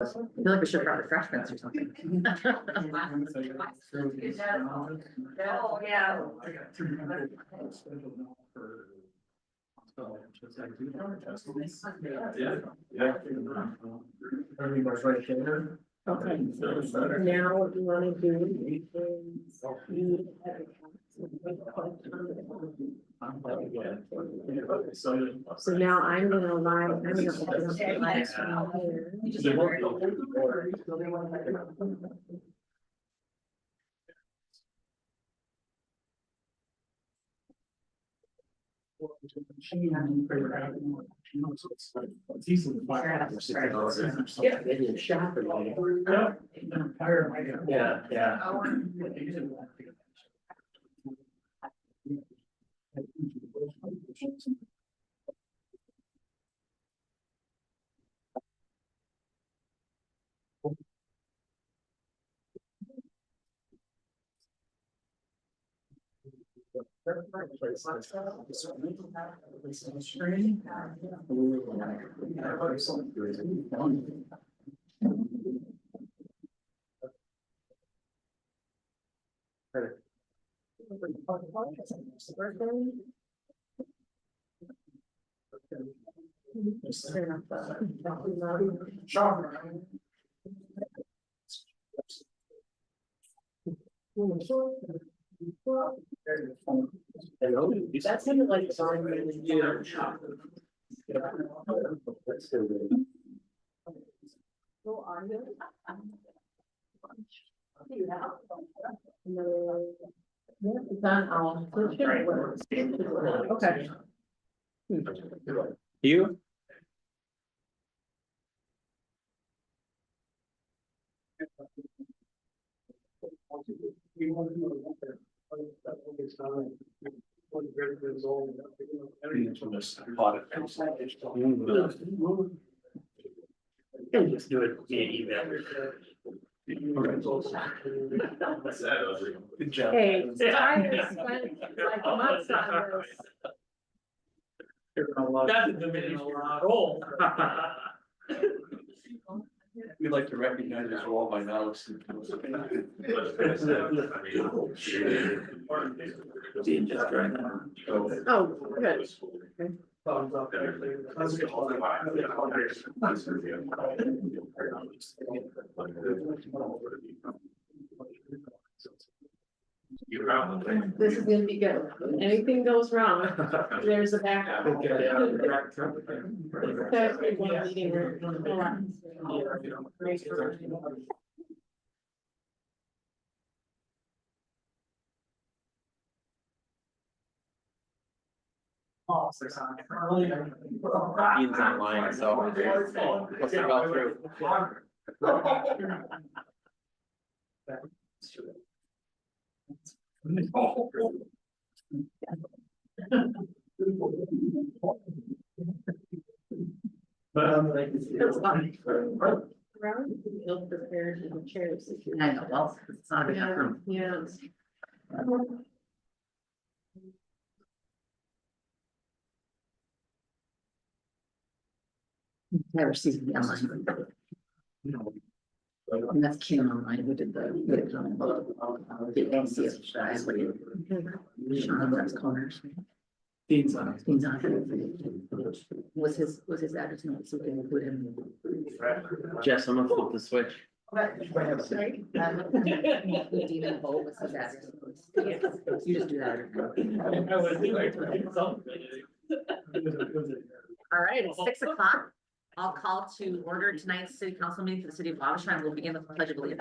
I feel like we should have brought refreshments or something. Oh, yeah. Yeah. Everybody's right there. Okay, now what you wanna do is. So now I'm gonna live, I'm gonna open up the live stream here. It's easily. Yeah, they did shop it all. Yeah, yeah. That sounded like. Go on. No. Yeah, it's on all. Okay. You? And just do it via email. Good job. Hey, I spent like months on this. That's a diminishing role. We'd like to recognize his role by now. Oh, good. Thumbs up. This is gonna be good. Anything goes wrong, there's a backup. Ian's online, so what's it go through? Around, ill prepared in the chairs. I know, well, it's not a big enough room. Yeah. Never sees me online. And that's Kim online who did the. The NCS. Sean, that's corners. Dean's on. He's on. Was his address not so we can include him? Jess, I'm gonna flip the switch. Sorry. Dean and Bo was his address. Yes. You just do that. All right, it's 6 o'clock. I'll call to order tonight's city council meeting for the city of Wabasha, and we'll begin with the pledge of allegiance.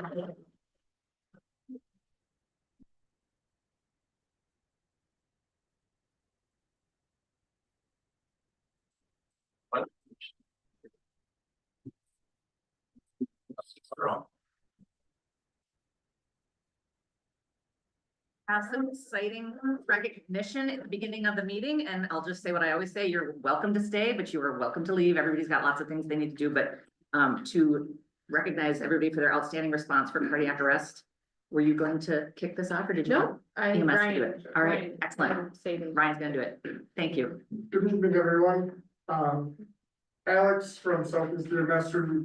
Have some exciting recognition at the beginning of the meeting, and I'll just say what I always say, you're welcome to stay, but you are welcome to leave. Everybody's got lots of things they need to do, but to recognize everybody for their outstanding response for cardiac arrest. Were you going to kick this off, or did you? No, You must do Ryan. it. All right, excellent. Saving. Ryan's gonna do it. Thank you. Good evening, everyone. Alex from Southeast New Hampshire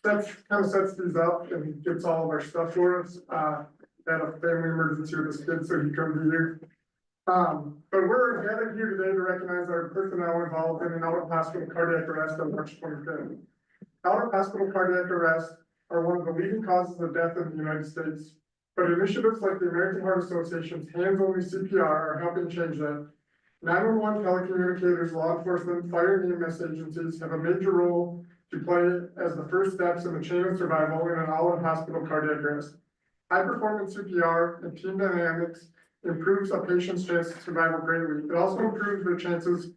sets these up and gets all of our stuff for us. Had a family emergency with this kid, so he couldn't be here. But we're gathered here today to recognize our personnel involved in an out-of-hospital cardiac arrest on March 25th. Out-of-hospital cardiac arrests are one of the leading causes of death in the United States. But initiatives like the American Heart Association's hands-only CPR are helping change that. 911 telecommunicators, law enforcement, fire and EMS agencies have a major role to play as the first steps in the chain of survival in an out-of-hospital cardiac arrest. High-performance CPR and team dynamics improves a patient's chance of survival greatly. It also improves their chances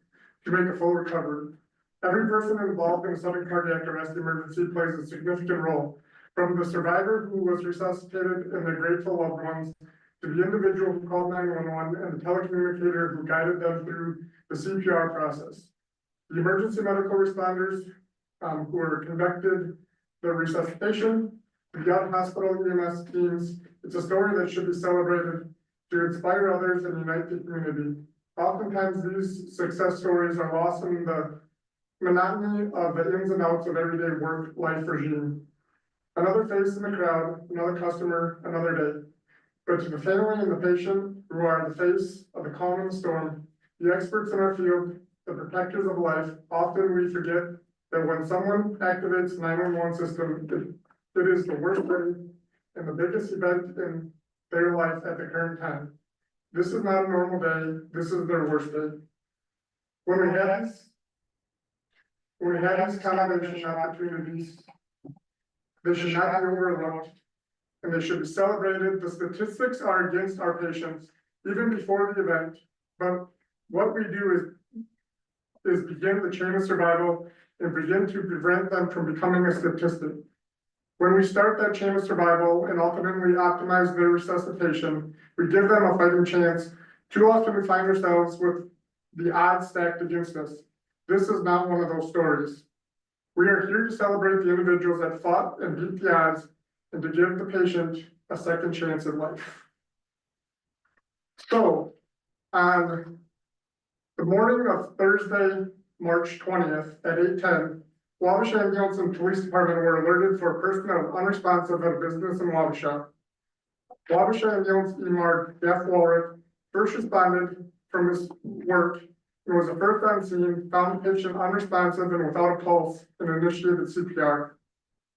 to make a full recovery. Every person involved in a sudden cardiac arrest emergency plays a significant role, from the survivor who was resuscitated and their grateful loved ones, to the individual who called 911 and the telecommunicator who guided them through the CPR process. The emergency medical responders who are conducted the resuscitation, the out-of-hospital EMS teams. It's a story that should be celebrated to inspire others and unite the community. Oftentimes these success stories are lost in the monotony of the ins and outs of everyday work life regime. Another face in the crowd, another customer, another day. But to the family and the patient, who are the face of the calm and the storm, the experts in our field, the protectors of life, often we forget that when someone activates 911 system, it is the worst day and the biggest event in their life at the current time. This is not a normal day, this is their worst day. When we have these combination opportunities, they should not be overlooked, and they should be celebrated. The statistics are against our patients, even before the event, but what we do is begin the chain of survival and begin to prevent them from becoming a statistic. When we start that chain of survival and ultimately optimize their resuscitation, we give them a fighting chance. Too often we find ourselves with the odds stacked against us. This is not one of those stories. We are here to celebrate the individuals that fought and beat the odds and to give the patient a second chance at life. So, on the morning of Thursday, March 20th at 8:10, Wabasha Ambulance and Police Department were alerted for a person that was unresponsive at a business in Wabasha. Wabasha Ambulance EMAR Jeff Walrick first responded from his work and was the first on scene, found the patient unresponsive and without a pulse, and initiated CPR.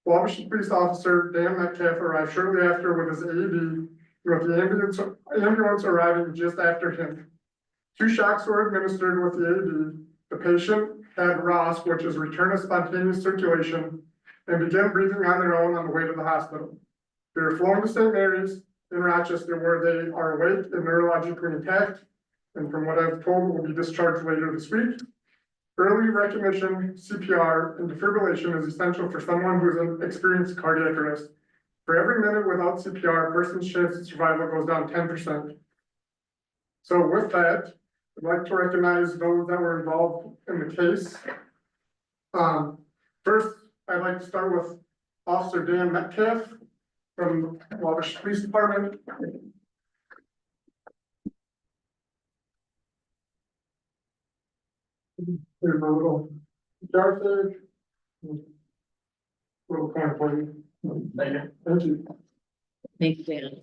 Wabasha Police Officer Dan Metcalf arrived shortly after with his AED, with the ambulance arriving just after him. 2 shocks were administered with the AED. The patient had ROSC, which is return of spontaneous circulation, and began breathing on their own on the way to the hospital. They were flown to St. Mary's in Rochester, where they are awake and neurologically intact, and from what I've told, will be discharged later this week. Early recognition, CPR, and defibrillation is essential for someone who has experienced cardiac arrest. For every minute without CPR, a person's chance of survival goes down 10%. So with that, I'd like to recognize those that were involved in the case. First, I'd like to start with Officer Dan Metcalf from the Wabasha Police Department. Here's a little jar there. Little coin for you. Thank you. Thank you. Thank you, Dan.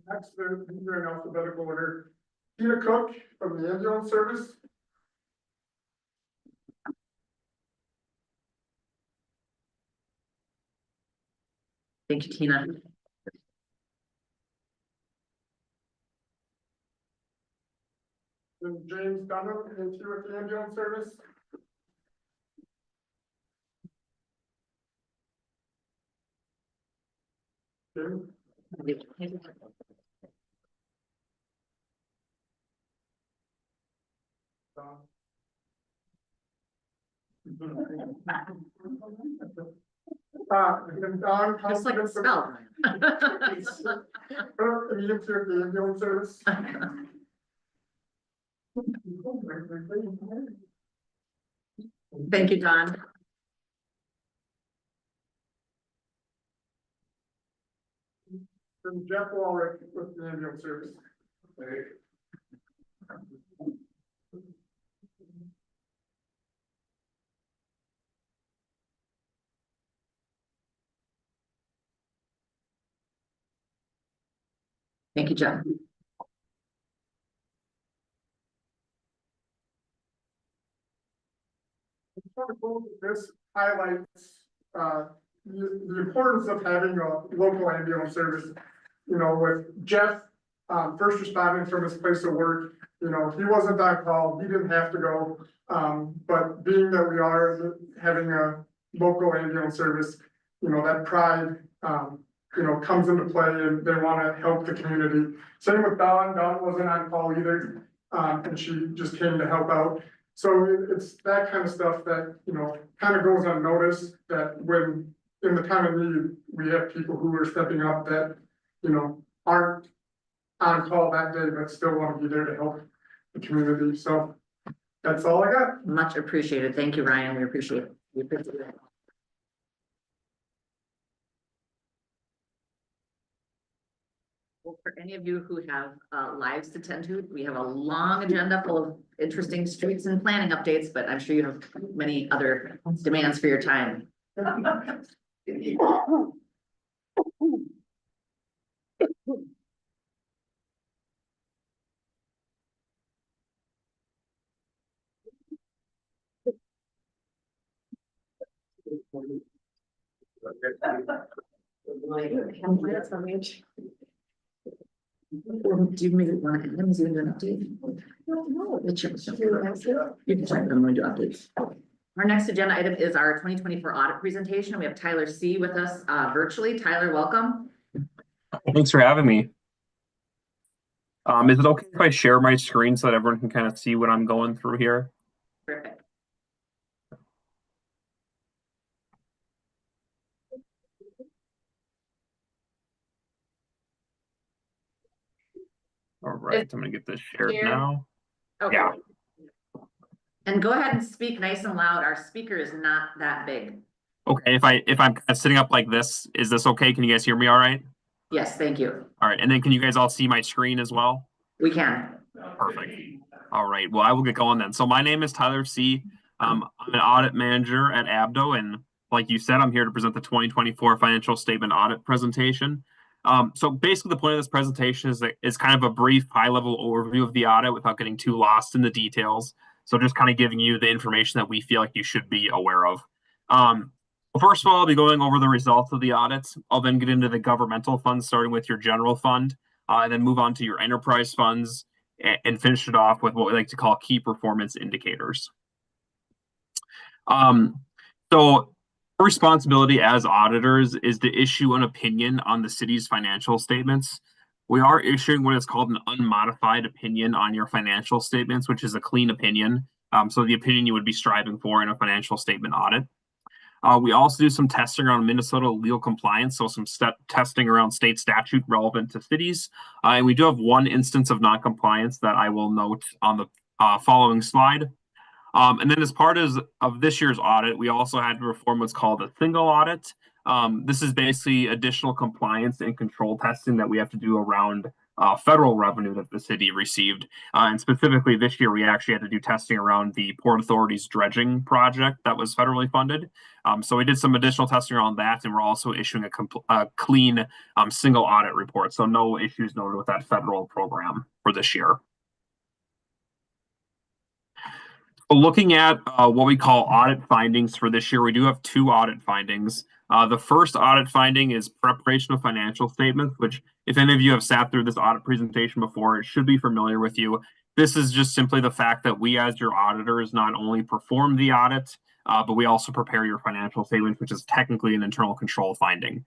Next, they're in alphabetical order. Tina Cook from the ambulance service. Thank you, Tina. And James Dunham, into with the ambulance service. Jim. And Don. Just like a spell. Into the ambulance service. Thank you, Don. And Jeff Walrick with the ambulance service. Thank you, Jeff. This highlights, the importance of having a local ambulance service. You know, with Jeff, first responding from his place of work, you know, he wasn't on call, he didn't have to go. But being that we are having a local ambulance service, you know, that pride, you know, comes into play and they wanna help the community. Same with Dawn wasn't on call either, and she just came to help out. So it's that kind of stuff that, you know, kind of goes unnoticed, that when, in the time of need, we have people who are stepping up that, you know, aren't on call that day, but still want to be there to help the community. So that's all I got. Much appreciated. Thank you, Ryan. We appreciate it. We appreciate it. Well, for any of you who have lives to tend to, we have a long agenda full of interesting streets and planning updates, but I'm sure you have many other demands for your time. Do you maybe want to, let me see an update? No. You can check, I'm going to do updates. Our next agenda item is our 2024 audit presentation. We have Tyler C. with us virtually. Tyler, welcome. Thanks for having me. Is it okay if I share my screen so that everyone can kind of see what I'm going through here? Perfect. All right, I'm gonna get this shared Share. now. Okay. Yeah. And go ahead and speak nice and loud. Our speaker is not that big. Okay, if I'm kind of sitting up like this, is this okay? Can you guys hear me all right? Yes, thank you. All right, and then can you guys all see my screen as well? We can. Perfect. All right, well, I will get going then. So my name is Tyler C. I'm an audit manager at Abdo, and like you said, I'm here to present the 2024 financial statement audit presentation. So basically the point of this presentation is kind of a brief high-level overview of the audit without getting too lost in the details. So just kind of giving you the information that we feel like you should be aware of. First of all, I'll be going over the results of the audits. I'll then get into the governmental funds, starting with your general fund, and then move on to your enterprise funds, and finish it off with what we like to call key performance indicators. So our responsibility as auditors is to issue an opinion on the city's financial statements. We are issuing what is called an unmodified opinion on your financial statements, which is a clean opinion. So the opinion you would be striving for in a financial statement audit. We also do some testing around Minnesota legal compliance, so some testing around state statute relevant to cities. And we do have one instance of non-compliance that I will note on the following slide. And then as part of this year's audit, we also had to perform what's called a single audit. This is basically additional compliance and control testing that we have to do around federal revenue that the city received. And specifically this year, we actually had to do testing around the Port Authority's dredging project that was federally funded. So we did some additional testing around that, and we're also issuing a clean single audit report. So no issues noted with that federal program for this year. Looking at what we call audit findings for this year, we do have two audit findings. The first audit finding is preparation of financial statements, which if any of you have sat through this audit presentation before, it should be familiar with you. This is just simply the fact that we as your auditors not only perform the audit, but we also prepare your financial statements, which is technically an internal control finding.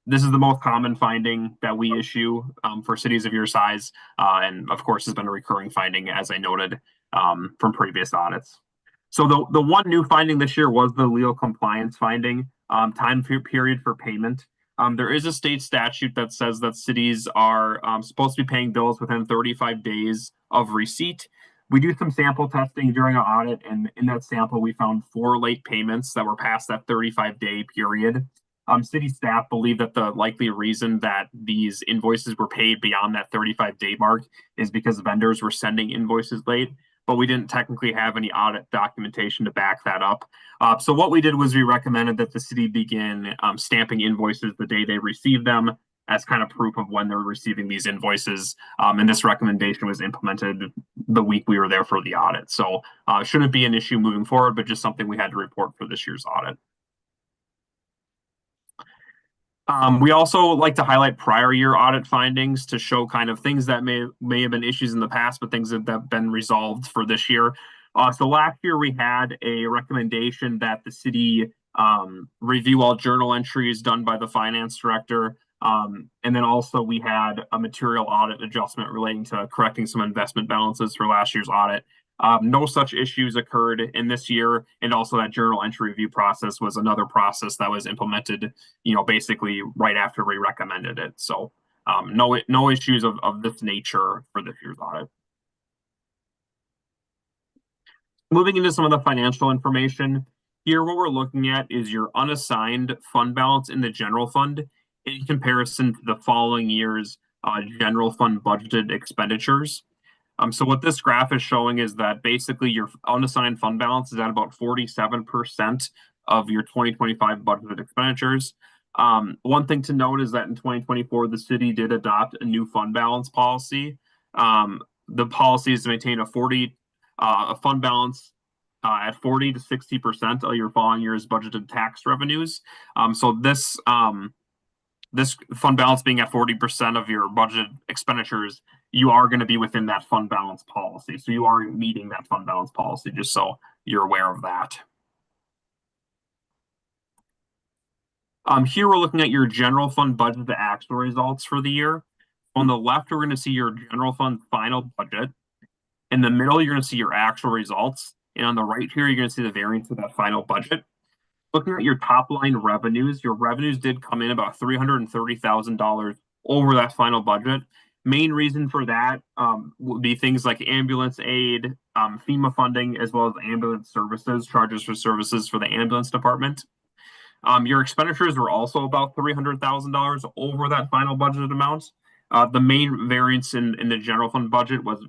This is the most common finding that we issue for cities of your size, and of course has been a recurring finding, as I noted, from previous audits. So the one new finding this year was the legal compliance finding, time period for payment. There is a state statute that says that cities are supposed to be paying bills within 35 days of receipt. We do some sample testing during our audit, and in that sample, we found 4 late payments that were past that 35-day period. City staff believe that the likely reason that these invoices were paid beyond that 35-day mark is because vendors were sending invoices late, but we didn't technically have any audit documentation to back that up. So what we did was we recommended that the city begin stamping invoices the day they received them. as kind of proof of when they're receiving these invoices. And this recommendation was implemented the week we were there for the audit. So shouldn't be an issue moving forward, but just something we had to report for this year's audit. We also like to highlight prior year audit findings to show kind of things that may have been issues in the past, but things that have been resolved for this year. So last year we had a recommendation that the city review all journal entries done by the finance director. And then also we had a material audit adjustment relating to correcting some investment balances for last year's audit. No such issues occurred in this year, and also that journal entry review process was another process that was implemented, basically right after we recommended it. So no issues of this nature for this year's audit. Moving into some of the financial information, here what we're looking at is your unassigned fund balance in the general fund in comparison to the following year's general fund budgeted expenditures. So what this graph is showing is that basically your unassigned fund balance is at about 47% of your 2025 budgeted expenditures. One thing to note is that in 2024, the city did adopt a new fund balance policy. The policy is to maintain a fund balance at 40 to 60% of your following year's budgeted tax revenues. So this fund balance being at 40% of your budgeted expenditures, you are going to be within that fund balance policy. So you are meeting that fund balance policy, just so you're aware of that. Here we're looking at your general fund budget to actual results for the year. On the left, we're going to see your general fund final budget. In the middle, you're going to see your actual results. And on the right here, you're going to see the variance of that final budget. Looking at your top line revenues, your revenues did come in about $330,000 over that final budget. Main reason for that would be things like ambulance aid, FEMA funding, as well as ambulance services, charges for services for the ambulance department. Your expenditures were also about $300,000 over that final budget amount. The main variance in the general fund budget was,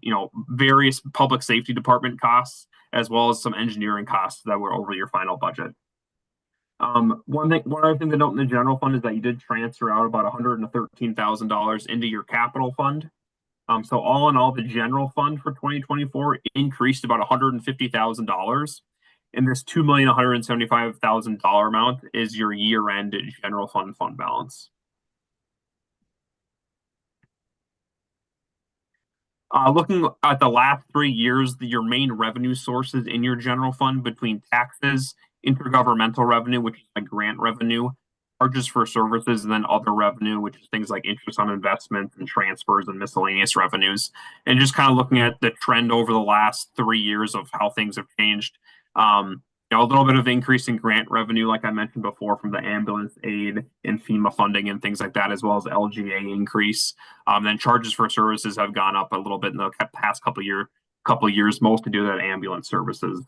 various public safety department costs, as well as some engineering costs that were over your final budget. One other thing to note in the general fund is that you did transfer out about $113,000 into your capital fund. So all in all, the general fund for 2024 increased about $150,000. And this $2,175,000 amount is your year-end general fund balance. Looking at the last 3 years, your main revenue sources in your general fund between taxes, intergovernmental revenue, which is like grant revenue, charges for services, and then other revenue, which is things like interest on investments and transfers and miscellaneous revenues. And just kind of looking at the trend over the last 3 years of how things have changed. A little bit of increase in grant revenue, like I mentioned before, from the ambulance aid and FEMA funding and things like that, as well as LGA increase. Then charges for services have gone up a little bit in the past couple years, mostly due to that ambulance services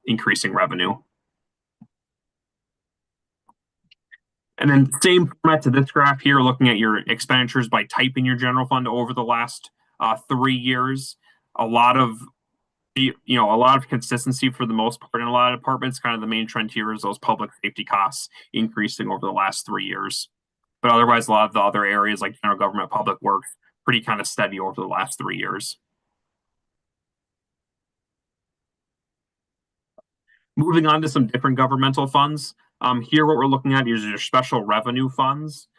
increasing revenue. And then same format to this graph here, looking at your expenditures by type in your general fund over the last 3 years. A lot of consistency for the most part in a lot of departments. Kind of the main trend here is those public safety costs increasing over the last 3 years. But otherwise, a lot of the other areas like general government, public works, pretty kind of steady over the last 3 years. Moving on to some different governmental funds. Here, what we're looking at is your special revenue funds.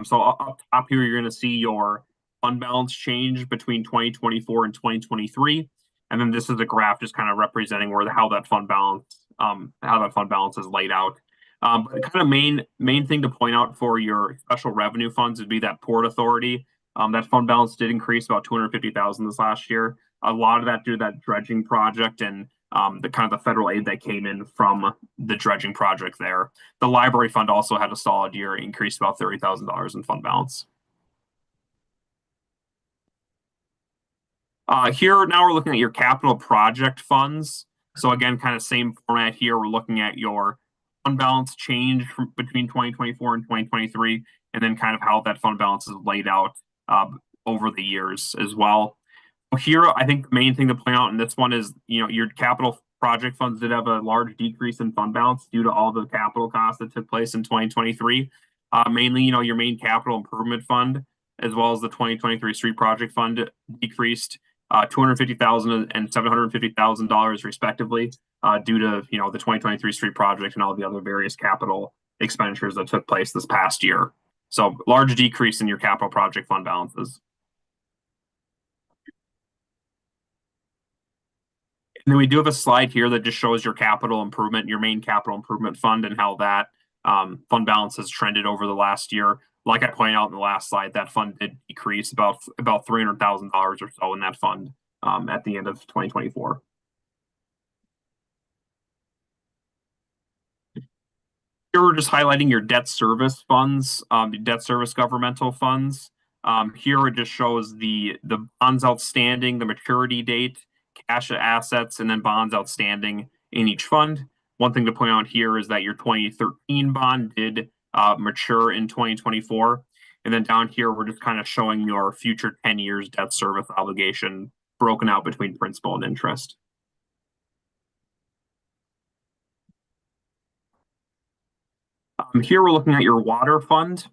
So up top here, you're going to see your fund balance change between 2024 and 2023. And then this is a graph just kind of representing how that fund balance is laid out. But kind of main thing to point out for your special revenue funds would be that Port Authority. That fund balance did increase about $250,000 this last year. A lot of that due to that dredging project and the kind of the federal aid that came in from the dredging project there. The library fund also had a solid year, increased about $30,000 in fund balance. Here now we're looking at your capital project funds. So again, kind of same format here. We're looking at your fund balance change between 2024 and 2023, and then kind of how that fund balance is laid out over the years as well. Here, I think the main thing to point out in this one is, your capital project funds did have a large decrease in fund balance due to all the capital costs that took place in 2023. Mainly, your main capital improvement fund, as well as the 2023 street project fund decreased $250,000 and $750,000 respectively, due to, the 2023 street project and all the other various capital expenditures that took place this past year. So large decrease in your capital project fund balances. And then we do have a slide here that just shows your capital improvement, your main capital improvement fund, and how that fund balance has trended over the last year. Like I pointed out in the last slide, that fund did decrease about $300,000 or so in that fund at the end of 2024. Here we're just highlighting your debt service funds, debt service governmental funds. Here it just shows the bonds outstanding, the maturity date, cash assets, and then bonds outstanding in each fund. One thing to point out here is that your 2013 bond did mature in 2024. And then down here, we're just kind of showing your future 10 years debt service obligation broken out between principal and interest. Here we're looking at your water fund.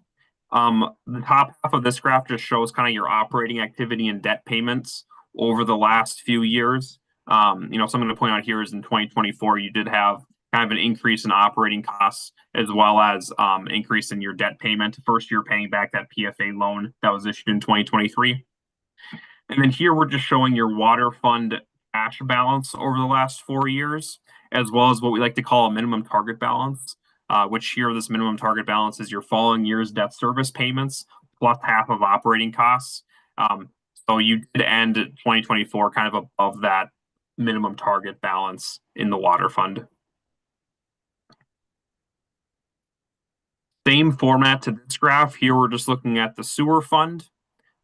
The top half of this graph just shows kind of your operating activity and debt payments over the last few years. Something to point out here is in 2024, you did have kind of an increase in operating costs as well as increase in your debt payment. First, you're paying back that PFA loan that was issued in 2023. And then here we're just showing your water fund cash balance over the last 4 years, as well as what we like to call a minimum target balance, which here this minimum target balance is your following year's debt service payments plus half of operating costs. So you did end 2024 kind of above that minimum target balance in the water fund. Same format to this graph. Here we're just looking at the sewer fund.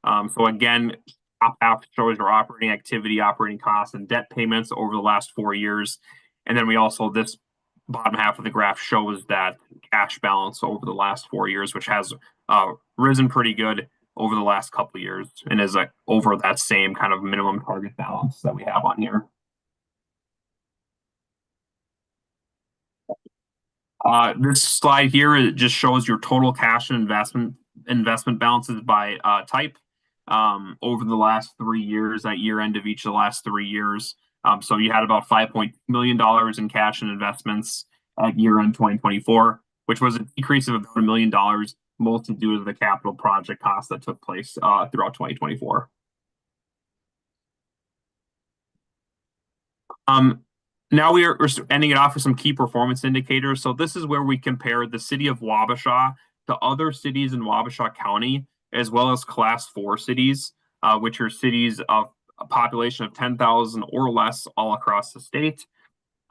So again, top half shows your operating activity, operating costs, and debt payments over the last 4 years. And then we also, this bottom half of the graph shows that cash balance over the last 4 years, which has risen pretty good over the last couple of years and is over that same kind of minimum target balance that we have on here. This slide here, it just shows your total cash and investment balances by type over the last 3 years, at year end of each of the last 3 years. So you had about $5.2 million in cash and investments at year end 2024, which was a decrease of about $1 million, mostly due to the capital project costs that took place throughout 2024. Now we're ending it off with some key performance indicators. So this is where we compare the city of Wabasha to other cities in Wabasha County, as well as class 4 cities, which are cities of a population of 10,000 or less all across the state.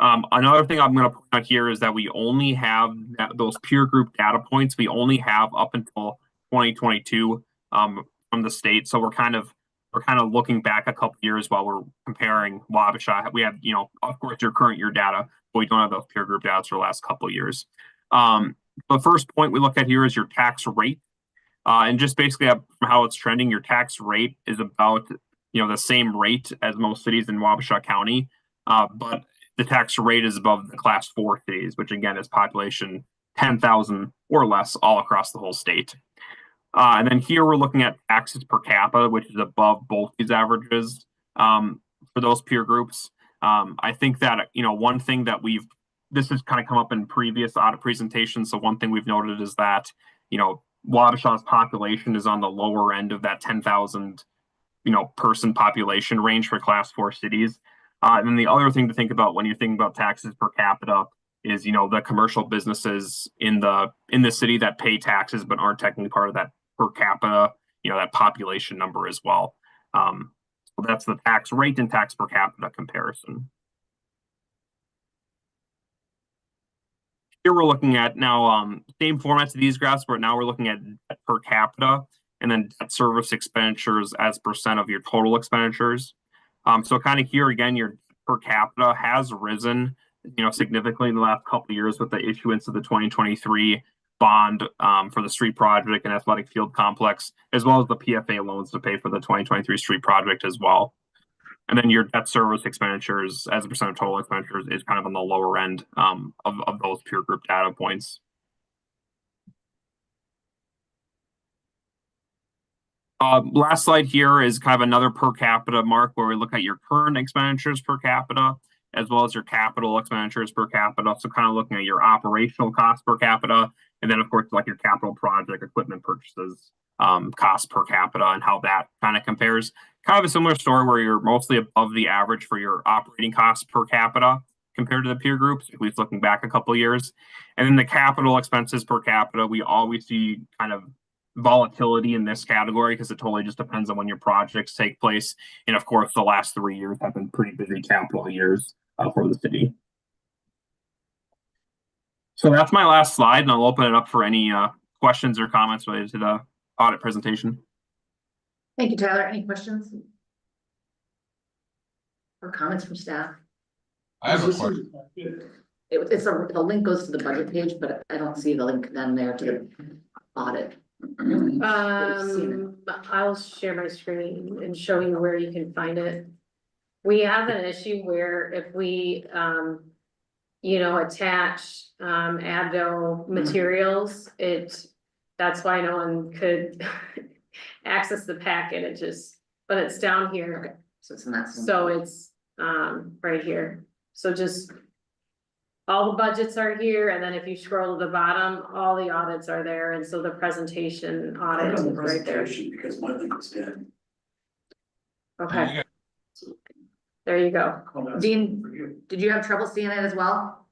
Another thing I'm going to point out here is that we only have those peer group data points. We only have up until 2022 from the state. So we're kind of looking back a couple years while we're comparing Wabasha. We have, of course, your current year data, but we don't have those peer group data for the last couple of years. The first point we look at here is your tax rate. And just basically how it's trending, your tax rate is about, the same rate as most cities in Wabasha County. But the tax rate is above the class 4 cities, which again is population 10,000 or less all across the whole state. And then here we're looking at taxes per capita, which is above both these averages for those peer groups. I think that, one thing that this has kind of come up in previous audit presentations. So one thing we've noted is that, Wabasha's population is on the lower end of that 10,000, person population range for class 4 cities. And then the other thing to think about when you're thinking about taxes per capita is, the commercial businesses in the city that pay taxes but aren't technically part of that per capita, that population number as well. So that's the tax rate and tax per capita comparison. Here we're looking at now same formats of these graphs, but now we're looking at debt per capita and then debt service expenditures as percent of your total expenditures. So kind of here again, your per capita has risen, significantly in the last couple of years with the issuance of the 2023 bond for the street project and athletic field complex, as well as the PFA loans to pay for the 2023 street project as well. And then your debt service expenditures as a percent of total expenditures is kind of on the lower end of those peer group data points. Last slide here is kind of another per capita mark where we look at your current expenditures per capita as well as your capital expenditures per capita. So kind of looking at your operational costs per capita, and then of course like your capital project equipment purchases cost per capita and how that kind of compares. Kind of a similar story where you're mostly above the average for your operating costs per capita compared to the peer groups, at least looking back a couple of years. And then the capital expenses per capita, we always see kind of volatility in this category because it totally just depends on when your projects take place. And of course, the last 3 years have been pretty busy capital years for the city. So that's my last slide, and I'll open it up for any questions or comments related to the audit presentation. Thank you, Tyler. Any questions? Or comments from staff? I have a question. The link goes to the budget page, but I don't see the link then there to the audit. I'll share my screen and show you where you can find it. We have an issue where if we, attach, Advil materials, that's why no one could access the packet. But it's down here. Okay, so it's in that. So it's, right here. So just all the budgets are here, and then if you scroll to the bottom, all the audits are there, and so the presentation audit is right there. Because my link was dead. Okay, there you go. Dean, did you have trouble seeing it as well?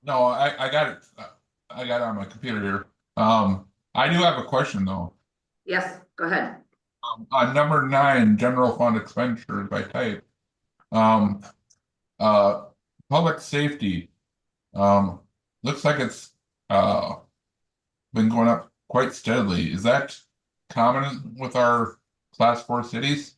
No, I got it. I got it on my computer here. I do have a question though. Yes, go ahead. On number 9, general fund expenditures by type. Public safety. Looks like it's been going up quite steadily. Is that common with our class 4 cities?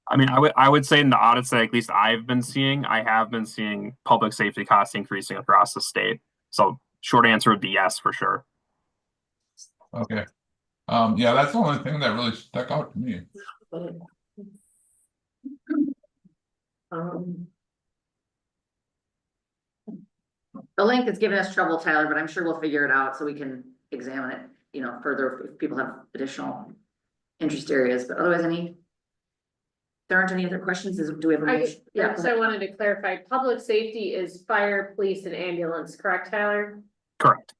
I mean, I would say in the audits that at least I've been seeing, I have been seeing public safety costs increasing across the state. So short answer would be yes, for sure. Okay. Yeah, that's the only thing that really stuck out to me. The link is giving us trouble, Tyler, but I'm sure we'll figure it out so we can examine it, further if people have additional interest areas, but otherwise there aren't any other questions, do we have a motion? Yeah, so I wanted to clarify, public safety is fire, police, and ambulance, correct, Tyler? Correct.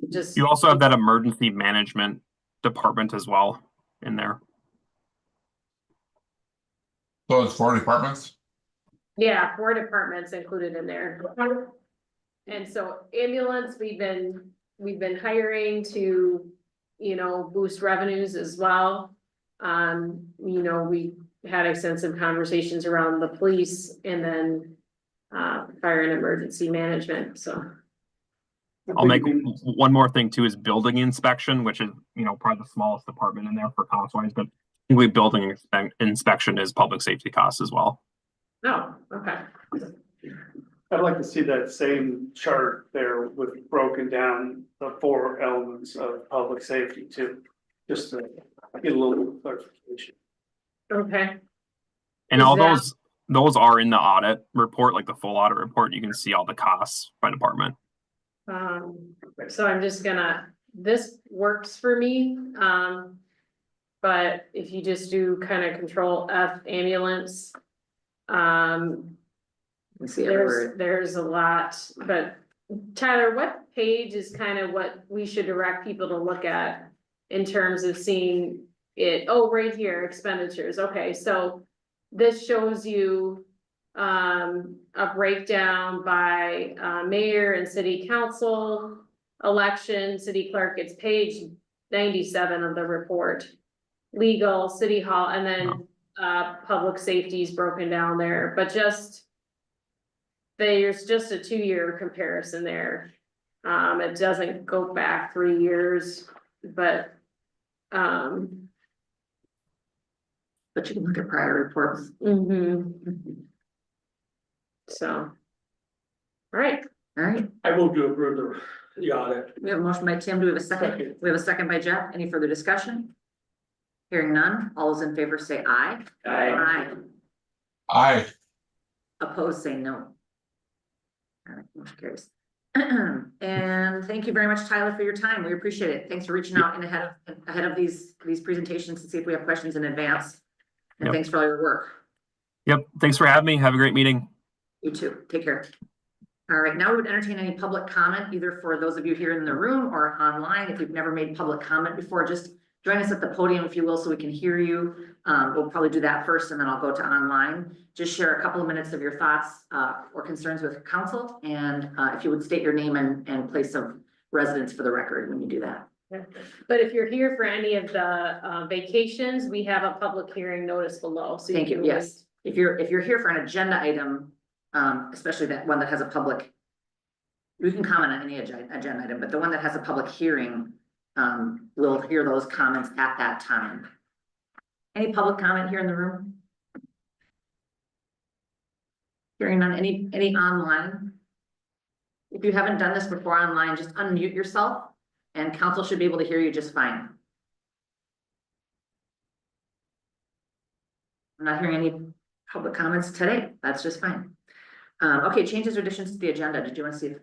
Just. You also have that emergency management department as well in there. So it's 4 departments? Yeah, 4 departments included in there. And so ambulance, we've been hiring to, boost revenues as well. We had extensive conversations around the police and then fire and emergency management, so. I'll make one more thing too is building inspection, which is, probably the smallest department in there for cost wise, but I think building inspection is public safety costs as well. Oh, okay. I'd like to see that same chart there with broken down the 4 elements of public safety too, just to get a little clarification. Okay. And Is all that- those are in the audit report, like the full audit report. You can see all the costs by department. So I'm just this works for me, but if you just do kind of control F ambulance, See everywhere. there's a lot, but Tyler, what page is kind of what we should direct people to look at in terms of seeing it? Oh, right here, expenditures. Okay, so this shows you a breakdown by mayor and city council election. City clerk, it's page 97 of the report. Legal, city hall, and then public safety is broken down there, but there's just a 2-year comparison there. It doesn't go back 3 years, but But you can look at prior reports. So. All right. All right, I will do approve the audit. we have a motion by Tim, do we have a second? Second. We have a second by Jeff, any further discussion? Hearing none, all those in favor say aye. Aye. Opposed, say no. All right, motion carries. And thank you very much, Tyler, for your time. We appreciate it. Thanks for reaching out and ahead of these presentations to see if we have questions in advance. And Yep. thanks for all your work. Yep. Thanks for having me. Have a great meeting. You too. Take care. All right, now we would entertain any public comment, either for those of you here in the room or online. If you've never made public comment before, just join us at the podium, if you will, so we can hear you. We'll probably do that first, and then I'll go to online. Just share a couple of minutes of your thoughts or concerns with council, and if you would state your name and place of residence for the record when you do that. But if you're here for any of the vacations, we have a public hearing notice below, so. Thank you. can Yes, if you're here for an agenda item, especially that one that has a public, you can comment on any agenda item, but the one that has a public hearing, we'll hear those comments at that time. Any public comment here in the room? Hearing none, any online? If you haven't done this before online, just unmute yourself and council should be able to hear you just fine. I'm not hearing any public comments today. That's just fine. Okay, changes or additions to the agenda. Did you want to see if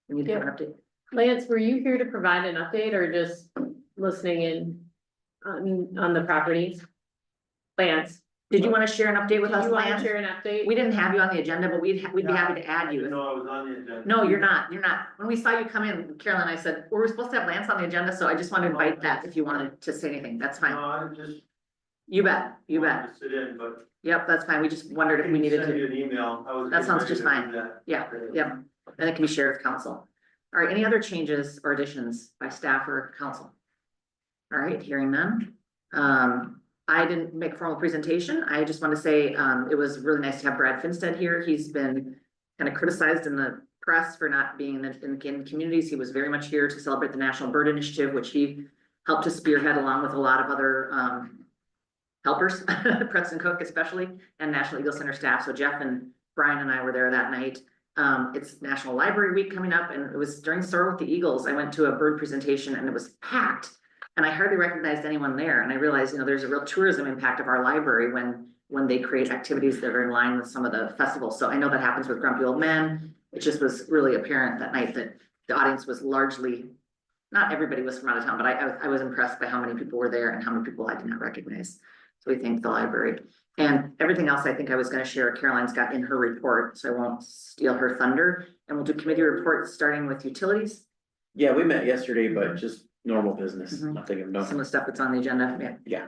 we need to have an update? Lance, were you here to provide an update or just listening in on the properties? Lance, Did you want to share an update with did us, you want to Lance? share an update? We didn't have you on the agenda, but we'd be happy to add you. No, I was on the agenda. No, you're not. When we saw you come in, Carolyn and I said, well, we're supposed to have Lance on the agenda, so I just want to invite that if you wanted to say anything. That's No, fine. I just. You bet, you bet. wanted to Sit in, but. Yep, that's fine. We just wondered if we needed Send to. you an email. I was That sounds getting just ready to fine. do that. Yeah, yep. And it can be shared with council. All right, any other changes or additions by staff or council? All right, hearing none. I didn't make a formal presentation. I just want to say, it was really nice to have Brad Finstead here. He's been kind of criticized in the press for not being in communities. He was very much here to celebrate the National Bird Initiative, which he helped to spearhead along with a lot of other, helpers, Preston Cook especially, and National Eagle Center staff. So Jeff and Brian and I were there that night. It's National Library Week coming up, and it was during Soar with the Eagles. I went to a bird presentation and it was packed. And I hardly recognized anyone there. And I realized, you know, there's a real tourism impact of our library when they create activities that are in line with some of the festivals. So I know that happens with Grumpy Old Men. It just was really apparent that night that the audience was largely, not everybody was from out of town, but I was impressed by how many people were there and how many people I did not recognize. So we thank the library. And everything else I think I was going to share, Caroline's got in her report, so I won't steal her thunder. And we'll do committee reports starting with utilities. Yeah, we met yesterday, but just normal business, Mhm. nothing of Some note. of the stuff that's on the agenda, yeah. Yeah.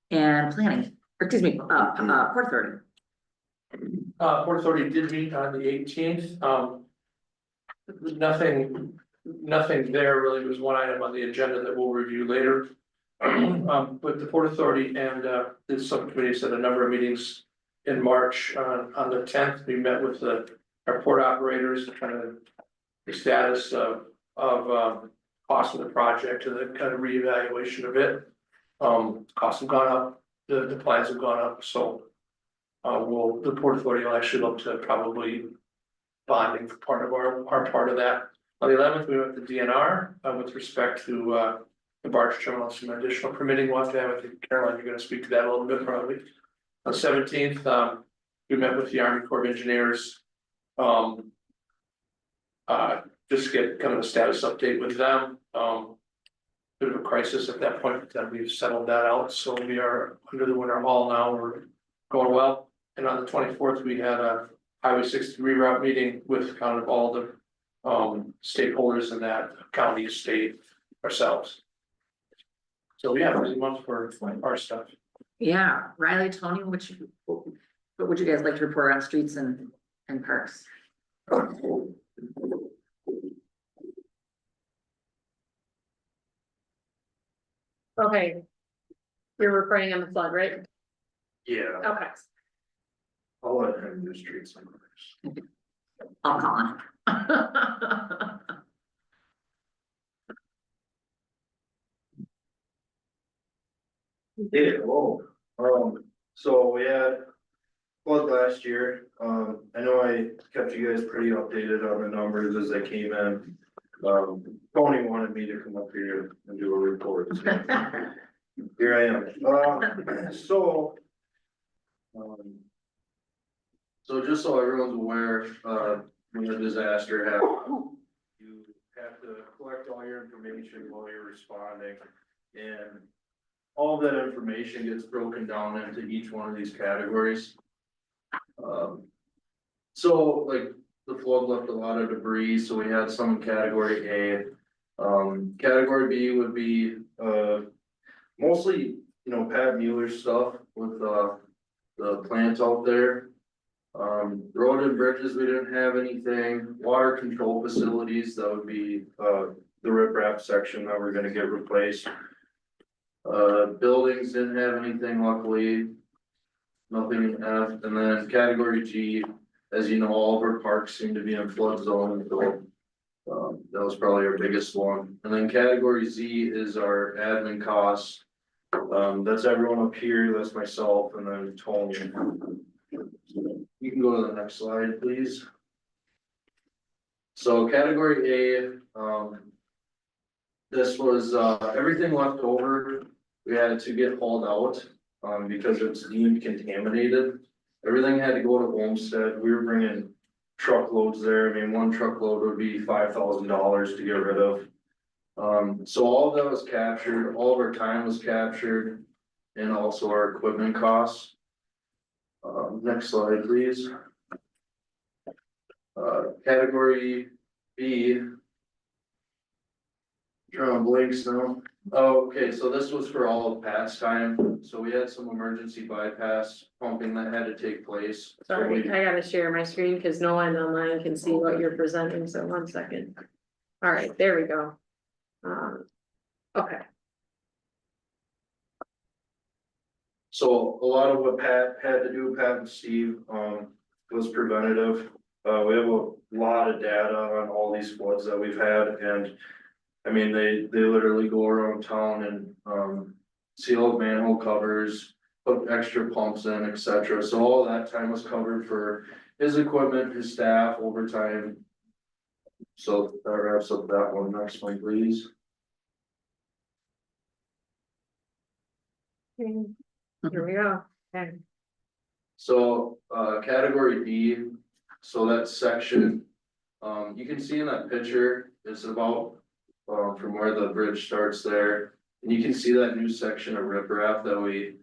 And planning, or excuse me, Port Authority. Port Authority did meet on the 18th. Nothing there really. Was one item on the agenda that we'll review later. But the Port Authority and the subcommittee said a number of meetings in March. On the 10th, we met with our port operators, kind of the status of cost of the project and the kind of reevaluation of it. Costs have gone up, the plans have gone up, so the Port Authority will actually look to probably bonding for part of our part of that. On the 11th, we went to DNR with respect to the barge terminal, some additional permitting we'll have to have. I think Caroline, you're gonna speak to that a little bit probably. On 17th, we met with the Army Corps of Engineers. Just get kind of a status update with them. Bit of a crisis at that point, but then we've settled that out, so we are under the winter haul now, we're going well. And on the 24th, we had a Highway 60 reroute meeting with kind of all the stakeholders in that county, state, ourselves. So we have a busy month for our stuff. Yeah, Riley, Tony, what would you guys like to report on streets and parks? Okay. You're reporting on the flood, right? Yeah, Okay. I'll let him do streets and cars. I'll call on. Yeah, well, so we had flood last year. I know I kept you guys pretty updated on the numbers as they came in. Tony wanted me to come up here and do a report. So here I am. So just so everyone's aware, when the disaster happened, have to collect all your information while you're responding. And all that information gets broken down into each one of these categories. So like the flood left a lot of debris, so we had some in category A. Category B would be, mostly, Pat Mueller stuff with, the plant out there. Road and bridges, we didn't have anything. Water control facilities, that would be, the riprap section that we're gonna get replaced. Buildings didn't have anything luckily. Nothing in F, and then category G, as you know, all of our parks seem to be in flood zone, so. That was probably our biggest one, and then category Z is our admin costs. That's everyone up here, that's myself, and then Tony. You can go to the next slide, please. So category A, this was, everything left over, we had to get hauled out, because it's deemed contaminated. Everything had to go to Olmsted, we were bringing truckloads there, I mean, one truckload would be $5,000 to get rid of. So all of that was captured, all of our time was captured, and also our equipment costs. Next slide, please. Category B. Drawing blanks now. Oh, okay, so this was for all of Pat's time, so we had some emergency bypass pumping that had to take place. So Sorry, we- I gotta share my screen because no one online can see what you're presenting, so 1 second. All right, there we go. Okay, So a lot of what Pat had to do, Pat and Steve, was preventative. We have a lot of data on all these floods that we've had, and I mean, they literally go around town and, seal manhole covers, put extra pumps in, etc. So all that time was covered for his equipment, his staff, overtime. So that wraps up that one. Next one, please. here we go. Okay. So, category D, so that section, you can see in that picture, it's about, from where the bridge starts there. And you can see that new section of riprap that we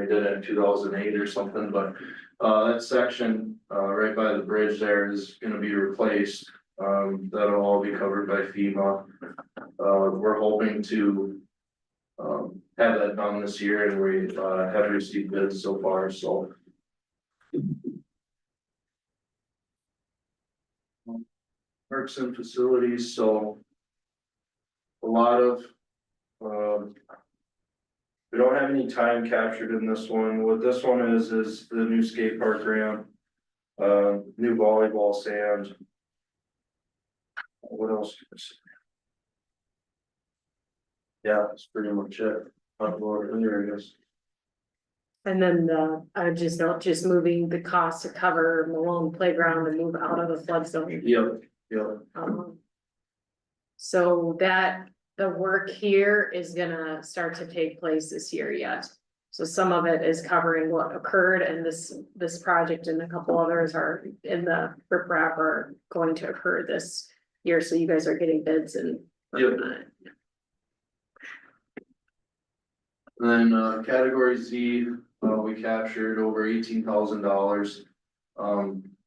did in 2008 or something, but, that section, right by the bridge there is gonna be replaced. That'll all be covered by FEMA. We're hoping to, have that done this year, and we, have received bids so far, so. Works and facilities, so. A lot of, we don't have any time captured in this one. What this one is the new skate park ramp. New volleyball sand. What else? Yeah, that's pretty much it. There it is. And then just moving the cost to cover Malone Playground and move out of the flood zone. Yep. So that, the work here is gonna start to take place this year yet. So some of it is covering what occurred, and this project and a couple others are in the riprap are going to occur this year, so you guys are getting bids and. Yep. Then, category Z, we captured over $18,000.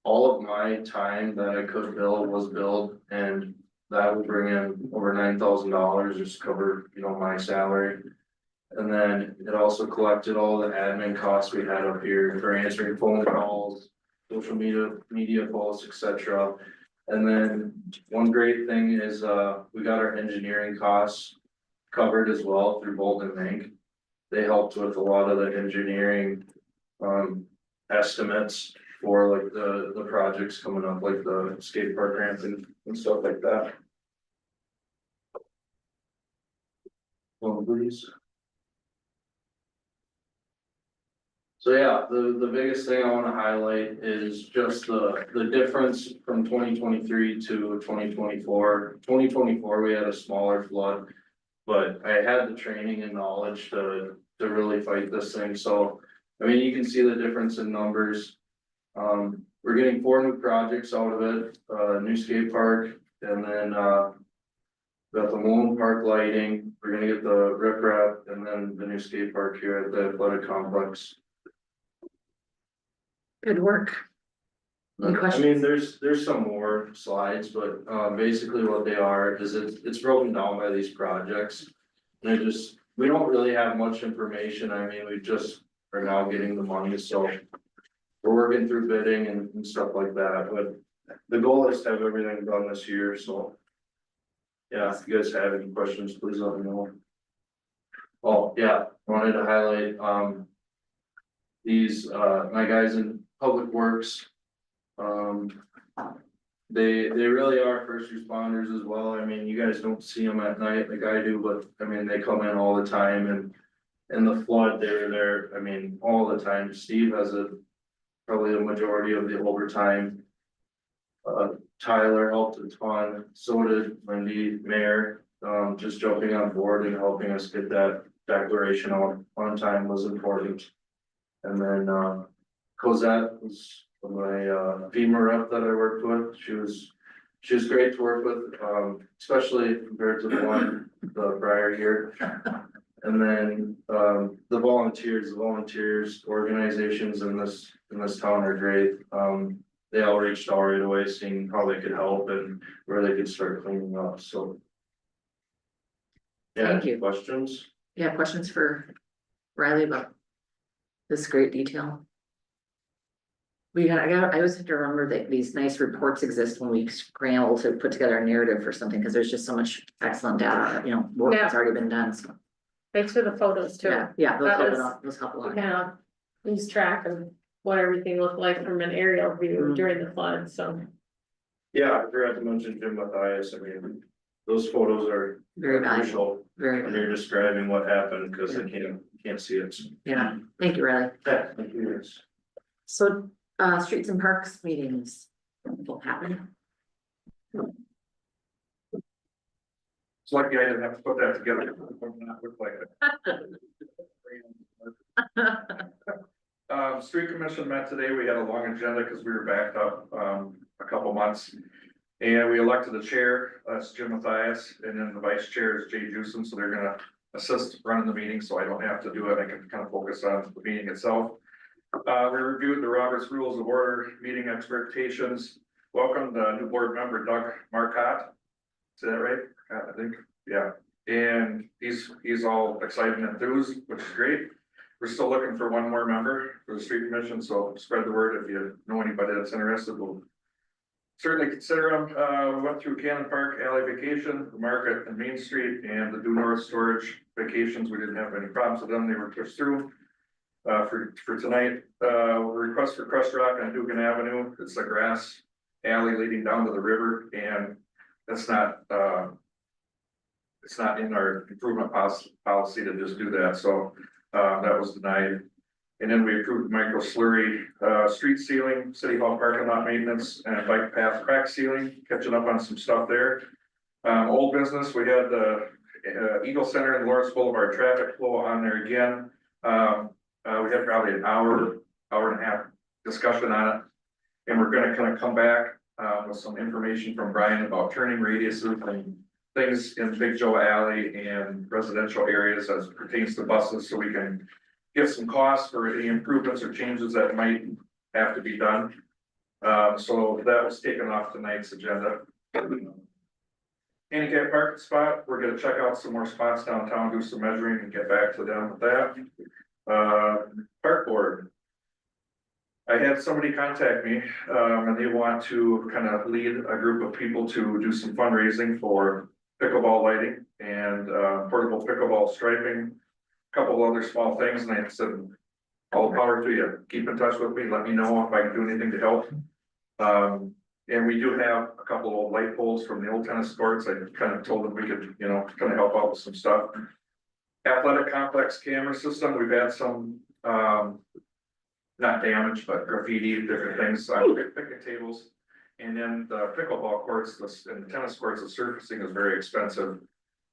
All of my time that I could bill was billed, and that would bring in over $9,000 just to cover, my salary. And then it also collected all the admin costs we had up here for answering phone calls, social media posts, etc. And then one great thing is, we got our engineering costs covered as well through Bolton Bank. They helped with a lot of the engineering, estimates for like the projects coming up, like the skate park ramp and stuff like that. One, please. So yeah, the biggest thing I wanna highlight is just the difference from 2023 to 2024. 2024, we had a smaller flood, but I had the training and knowledge to really fight this thing, so. I mean, you can see the difference in numbers. We're getting 4 new projects out of it, new skate park, and then, got the Moon Park lighting, we're gonna get the riprap, and then the new skate park here at the athletic complex. Good work. Any I mean, questions? there's some more slides, but, basically what they are is it's broken down by these projects. And we don't really have much information, I mean, we just are now getting the money, so. We're working through bidding and stuff like that, but the goal is to have everything done this year, so. Yeah, if you guys have any questions, please let me know. Oh, yeah, wanted to highlight, these, my guys in Public Works. They really are first responders as well, I mean, you guys don't see them at night like I do, but, I mean, they come in all the time and. In the flood, they're there, I mean, all the time, Steve has probably the majority of the overtime. Tyler helped a ton, so did Wendy Mayer, just jumping on board and helping us get that declaration on time was important. And then, Cosette was my FEMA rep that I worked with, she was great to work with, especially compared to the prior year. And then, the volunteers, organizations in this town are great, they all reached out right away, seeing how they could help and where they could start cleaning up, so. Yeah, Thank you. questions? Yeah, questions for Riley about this great detail? I always have to remember that these nice reports exist when we scramble to put together a narrative for something, because there's just so much excellent data, work that's already been done, so. Thanks for the photos too. Yeah, That was- those help a lot. Kind of lose track of what everything looked like from an aerial view during the flood, so. Yeah, I forgot to mention Jim Matthias, I mean, those photos are Very valuable, crucial very when valuable. you're describing what happened, because they can't see it. Yeah, thank you, Riley. Yeah, thank you, guys. So, streets and parks meetings will happen. It's lucky I didn't have to put that together. It would not look like it. Street commission met today. We had a long agenda because we were backed up, a couple months. And we elected a chair, that's Jim Matthias, and then the vice chair is Jay Jewson, so they're gonna assist running the meeting, so I don't have to do it. I can kind of focus on the meeting itself. We reviewed the Robert's Rules of Order, meeting expectations. Welcome the new board member, Doug Marcotte. Is that right? I think, yeah. And he's all excited and enthused, which is great. We're still looking for one more member for the street commission, so spread the word if you know anybody that's interested. We'll certainly consider them. We went through Cannon Park Alley Vacation, the Market and Main Street, and the Due North Storage Vacations. We didn't have any problems with them. They were pushed through. For tonight, request for crushed rock on Dugan Avenue. It's a grass alley leading down to the river, and that's not, it's not in our improvement policy to just do that, so, that was denied. And then we approved micro slurry, street sealing, city hall parking lot maintenance, and bike path crack sealing, catching up on some stuff there. Old business, we had the, Eagle Center and Lawrence Boulevard traffic flow on there again. We had probably an hour and a half discussion on it. And we're gonna kind of come back, with some information from Brian about turning radiuses and things in Big Joe Alley and residential areas as it pertains to buses, so we can give some costs for any improvements or changes that might have to be done. So that was taken off tonight's agenda. Handicap parking spot, we're gonna check out some more spots downtown, do some measuring and get back to them with that. Park board. I had somebody contact me, and they want to kind of lead a group of people to do some fundraising for pickleball lighting and, portable pickleball striping. A couple of other small things, and I said, all power to you, keep in touch with me, let me know if I can do anything to help. And we do have a couple of old light poles from the old tennis courts. I kind of told them we could, kind of help out with some stuff. Athletic complex camera system, we've had some, not damage, but graffiti, different things, picnic tables. And then the pickleball courts, and the tennis courts, the surfacing is very expensive.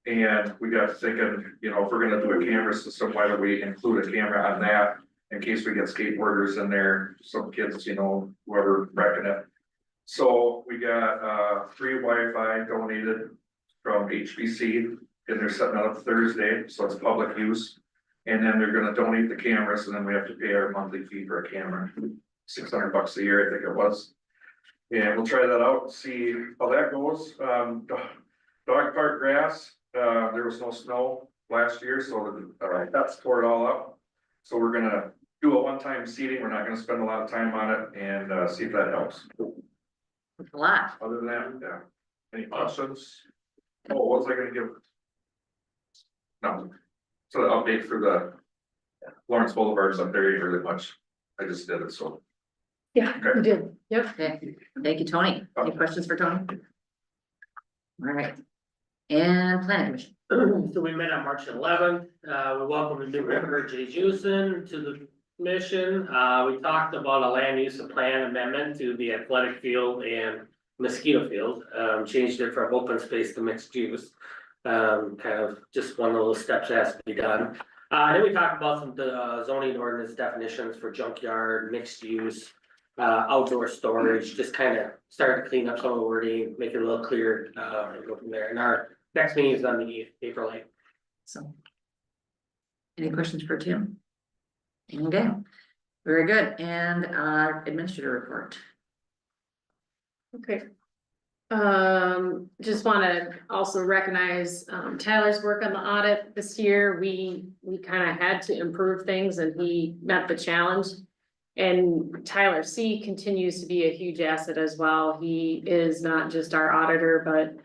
And we got thinking, if we're gonna do a camera system, why don't we include a camera on that? In case we get skateboarders in there, some kids, whoever wrecking it. So we got, free Wi-Fi donated from HBC, and they're setting that up Thursday, so it's public use. And then they're gonna donate the cameras, and then we have to pay our monthly fee for a camera, $600 a year, I think it was. And we'll try that out, see how that goes. Dog park grass, there was no snow last year, so that's tore it all up. So we're gonna do a one-time seeding, we're not gonna spend a lot of time on it, and see if that helps. A lot. Other than that, yeah. Any questions? Oh, what was I gonna give? No. So the update for the Lawrence Boulevard's up there, ain't really much. I just did it, so. Yeah, Okay. you did, yep. Okay, thank you, Tony. Any questions for Tony? All right. And planning commission. So we met on March 11th, we welcomed a new member, Jay Jewson, to the commission. We talked about a land use plan amendment to the athletic field and mosquito field, changed it from open space to mixed use. Kind of just one of those steps that has to be done. Then we talked about some zoning ordinance definitions for junkyard, mixed use, outdoor storage, just kind of start to clean up some of the wording, make it a little clearer, and go from there. And our next meeting is on the April 8th. So. Any questions for Tim? Okay, very good. And our administrator report. Okay. Just wanna also recognize, Tyler's work on the audit this year. We kind of had to improve things and he met the challenge. And Tyler C continues to be a huge asset as well. He is not just our auditor, but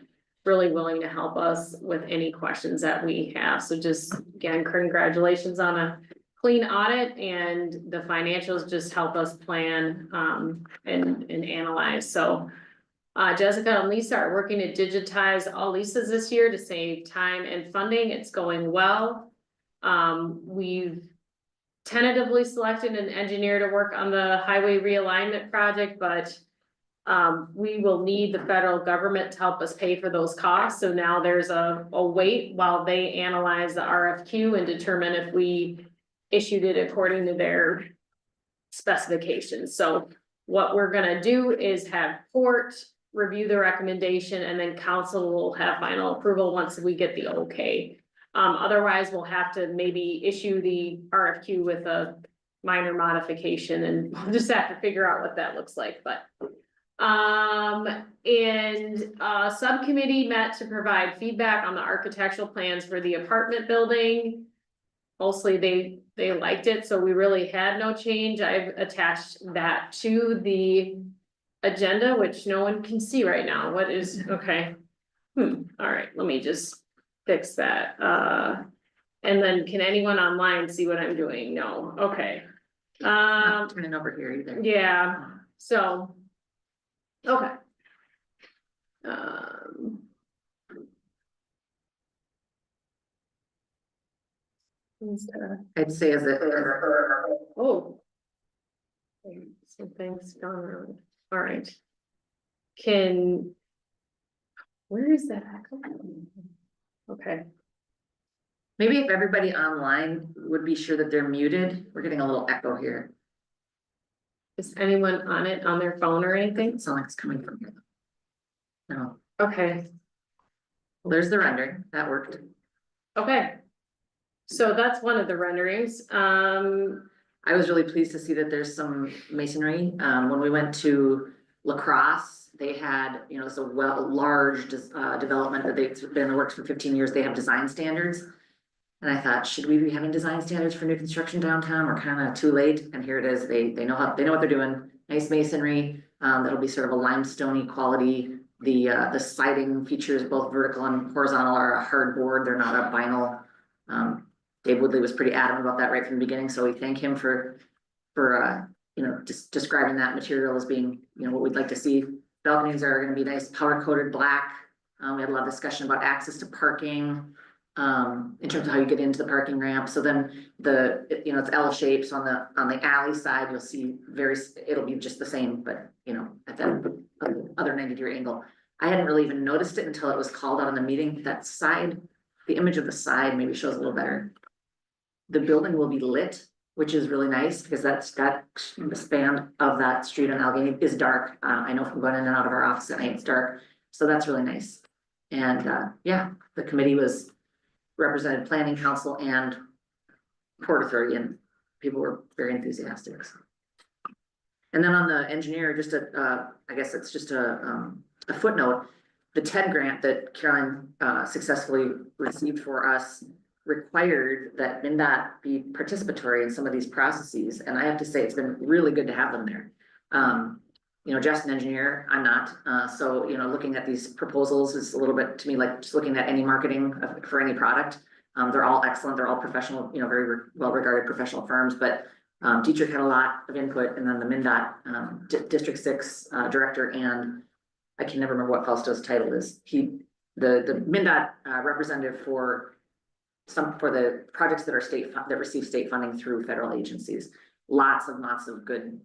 really willing to help us with any questions that we have. So just again, congratulations on a clean audit, and the financials just help us plan, and analyze. So Jessica and Lisa are working to digitize all leases this year to save time and funding. It's going well. We've tentatively selected an engineer to work on the highway realignment project, but we will need the federal government to help us pay for those costs. So now there's a wait while they analyze the RFQ and determine if we issued it according to their specifications. So what we're gonna do is have court review the recommendation, and then council will have final approval once we get the okay. Otherwise, we'll have to maybe issue the RFQ with a minor modification, and we'll just have to figure out what that looks like, but. Subcommittee met to provide feedback on the architectural plans for the apartment building. Mostly they liked it, so we really had no change. I've attached that to the agenda, which no one can see right now. What is, okay. All right, let me just fix that. And then can anyone online see what I'm doing? No, okay. Not turning over here either. Yeah, so. Okay. I'd say as a, Oh. Something's gone wrong. All right. Can. Where is that echo? Okay, maybe if everybody online would be sure that they're muted, we're getting a little echo here. is anyone on it on their phone or anything? Doesn't sound like it's coming from here. No, Okay, well, there's the rendering, that worked. okay. So that's one of the renderings. I was really pleased to see that there's some masonry. When we went to La Crosse, they had, you know, it's a large development that they've been in the works for 15 years. They have design standards. And I thought, should we be having design standards for new construction downtown? We're kind of too late. And here it is. They know what they're doing. Nice masonry. That'll be sort of a limestone-y quality. The siding features both vertical and horizontal are a hardboard. They're not a vinyl. Dave Woodley was pretty adamant about that right from the beginning, so we thank him for you know, just describing that material as being, you know, what we'd like to see. Balconies are gonna be nice powder coated black. We had a lot of discussion about access to parking, in terms of how you get into the parking ramp. So then you know, it's L shaped, so on the alley side, you'll see it'll be just the same, but you know, at that other 90-degree angle. I hadn't really even noticed it until it was called out in the meeting. That side, the image of the side maybe shows a little better. The building will be lit which is really nice because that the span of that street on Allegheny is dark. I know from going in and out of our office at night, it's dark, so that's really nice. And, yeah, the committee was represented planning council and Port Authority, and people were very enthusiastic. So. And then on the engineer, just I guess it's just a footnote, the TED grant that Caroline successfully received for us required that MnDOT be participatory in some of these processes, and I have to say, it's been really good to have them there. You know, Jeff's an engineer, I'm not, so, you know, looking at these proposals is a little bit, to me, like just looking at any marketing for any product. They're all excellent, they're all professional, you know, very well-regarded professional firms, but Dietrich had a lot of input, and then the MnDOT District 6 director, and I can never remember what Fausto's title is. The MnDOT representative for the projects that are that receive state funding through federal agencies. Lots of good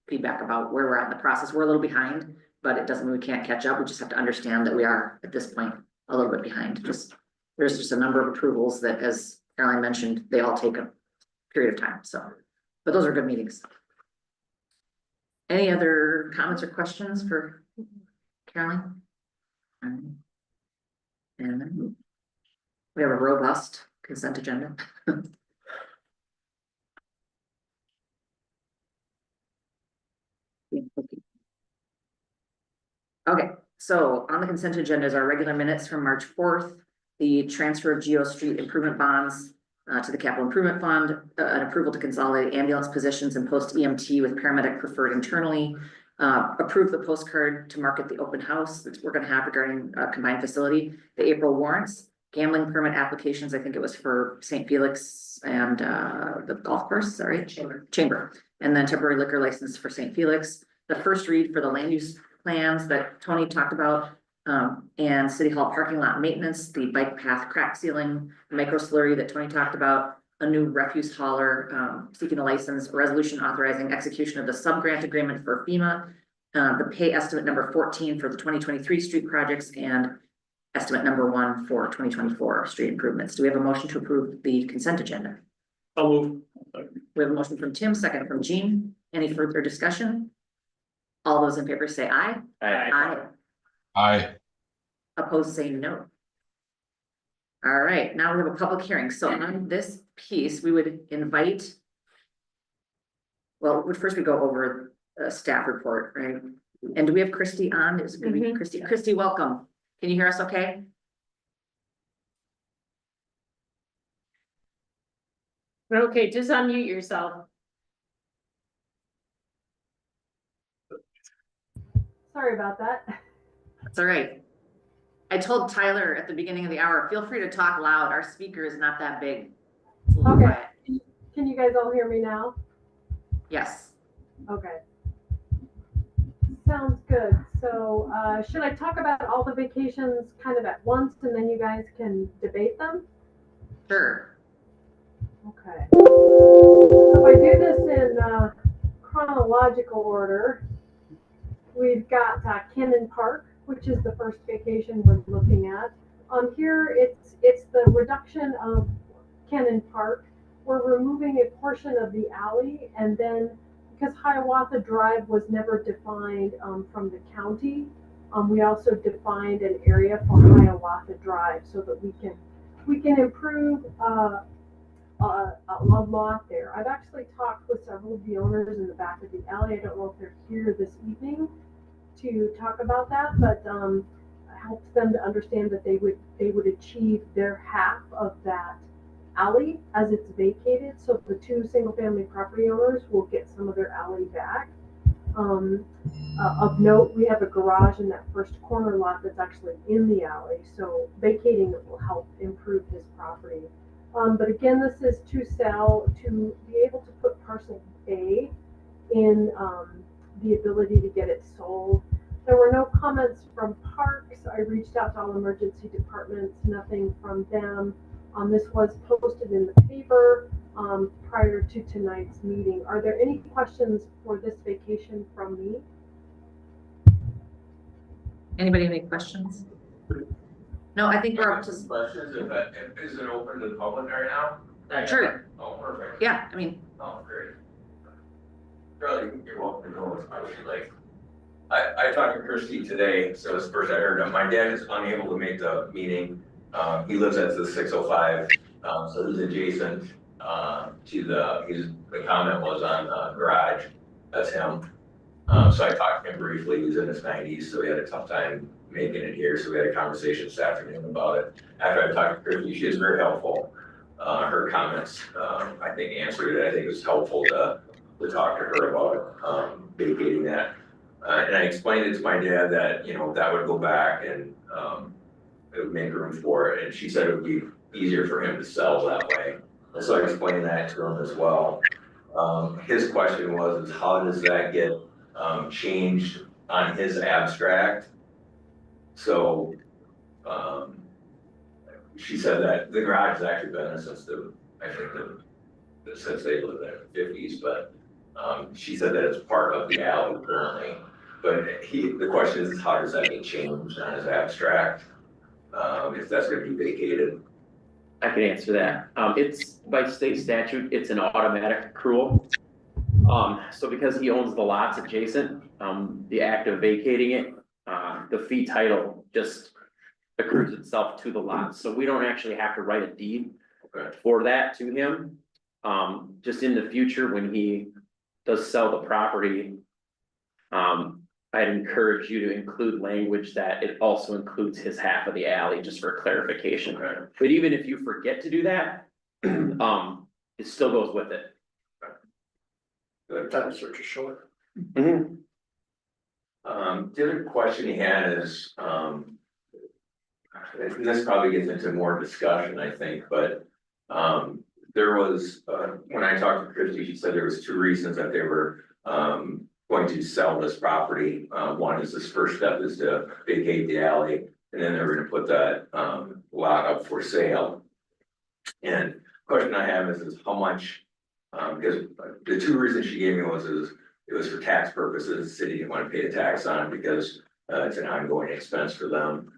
feedback about where we're at in the process. We're a little behind, but it doesn't mean we can't catch up. We just have to understand that we are at this point a little bit behind. There's just a number of approvals that, as Caroline mentioned, they all take a period of time. So, but those are good meetings. Any other comments or questions for Caroline? And then we have a robust consent agenda. Okay, so on the consent agenda is our regular minutes from March 4th, the transfer of Geo Street improvement bonds to the capital improvement fund, an approval to consolidate ambulance positions and post EMT with paramedic preferred internally, approve the postcard to market the open house that we're going to have regarding combined facility, the April warrants, gambling permit applications. I think it was for St. Felix and the golf course, sorry, Chamber, and then temporary liquor license for St. Felix. The first read for the land use plans that Tony talked about, and City Hall parking lot maintenance, the bike path crack sealing, micro slurry that Tony talked about, a new refuse hauler seeking a license, resolution authorizing execution of the sub-grant agreement for FEMA, the pay estimate number 14 for the 2023 street projects, and estimate number 1 for 2024 street improvements. Do we have a motion to approve the consent agenda? I'll move. We have a motion from Tim, second from Jean. Any further discussion? All those in favor say aye. Aye. Aye. Opposed, say no. All right, now we have a public hearing. So on this piece, we would invite. Well, first we go over a staff report, right? And do we have Christy on? Is it gonna be Christy? Christy, welcome. Can you hear us okay? Okay, just unmute yourself. Sorry about that. That's all right. I told Tyler at the beginning of the hour, feel free to talk loud. Our speaker is not that big. Okay. Can you guys all hear me now? Yes. Okay. Sounds good. So should I talk about all the vacations kind of at once and then you guys can debate them? Sure. Okay. So if I do this in chronological order, we've got Cannon Park, which is the first vacation we're looking at. Here it's the reduction of Cannon Park. We're removing a portion of the alley, and then because Hiawatha Drive was never defined from the county, we also defined an area for Hiawatha Drive so that we can improve a lot there. I've actually talked with several of the owners in the back of the alley. I don't know if they're here this evening to talk about that, but helps them to understand that they would achieve their half of that alley as it's vacated. So the 2 single-family property owners will get some of their alley back. Of note, we have a garage in that first corner lot that's actually in the alley, so vacating it will help improve his property. But again, this is to sell, to be able to put parcel A in the ability to get it sold. There were no comments from parks. I reached out to all emergency departments, nothing from them. This was posted in the paper prior to tonight's meeting. Are there any questions for this vacation from me? Anybody have any questions? No, I think we're up to. Questions, is it open to the public right now? Sure. Oh, perfect. Yeah, I mean, Oh, great. Charlie, you're welcome to go if I would like. I talked to Christie today, so it's the first I heard of. My dad is unable to make the meeting. He lives at the 605, so he's adjacent, to the comment was on, garage. That's him. So I talked to him briefly. He was in his 90s, so he had a tough time making it here. So we had a conversation this afternoon about it. After I talked to Christie, she was very helpful. Her comments, I think answered it. I think it was helpful to talk to her about, vacating that. And I explained it to my dad that, you know, that would go back and, it would make room for it. And she said it would be easier for him to sell that way. And so I explained that to him as well. His question was, is how does that get, changed on his abstract? So, she said that the garage has actually been there since since they lived there in the 50s, but she said that it's part of the alley currently. But the question is, how does that get changed on his abstract? If that's gonna be vacated. I can answer that. It's by state statute, it's an automatic accrual. So because he owns the lots adjacent, the act of vacating it, the fee title just accrues itself to the lots. So we don't actually have to write a deed for that to him. Just in the future, when he does sell the property, I'd encourage you to include language that it also includes his half of the alley, just for clarification. But even if you forget to do that, it still goes with it. The title search is short. The other question he had is, and this probably gets into more discussion, I think, but, there was, when I talked to Christie, she said there was 2 reasons that they were, going to sell this property. One is this first step is to vacate the alley, and then they're gonna put that, lot up for sale. And question I have is how much, because the 2 reasons she gave me it was for tax purposes. The city didn't want to pay the tax on it because, it's an ongoing expense for them.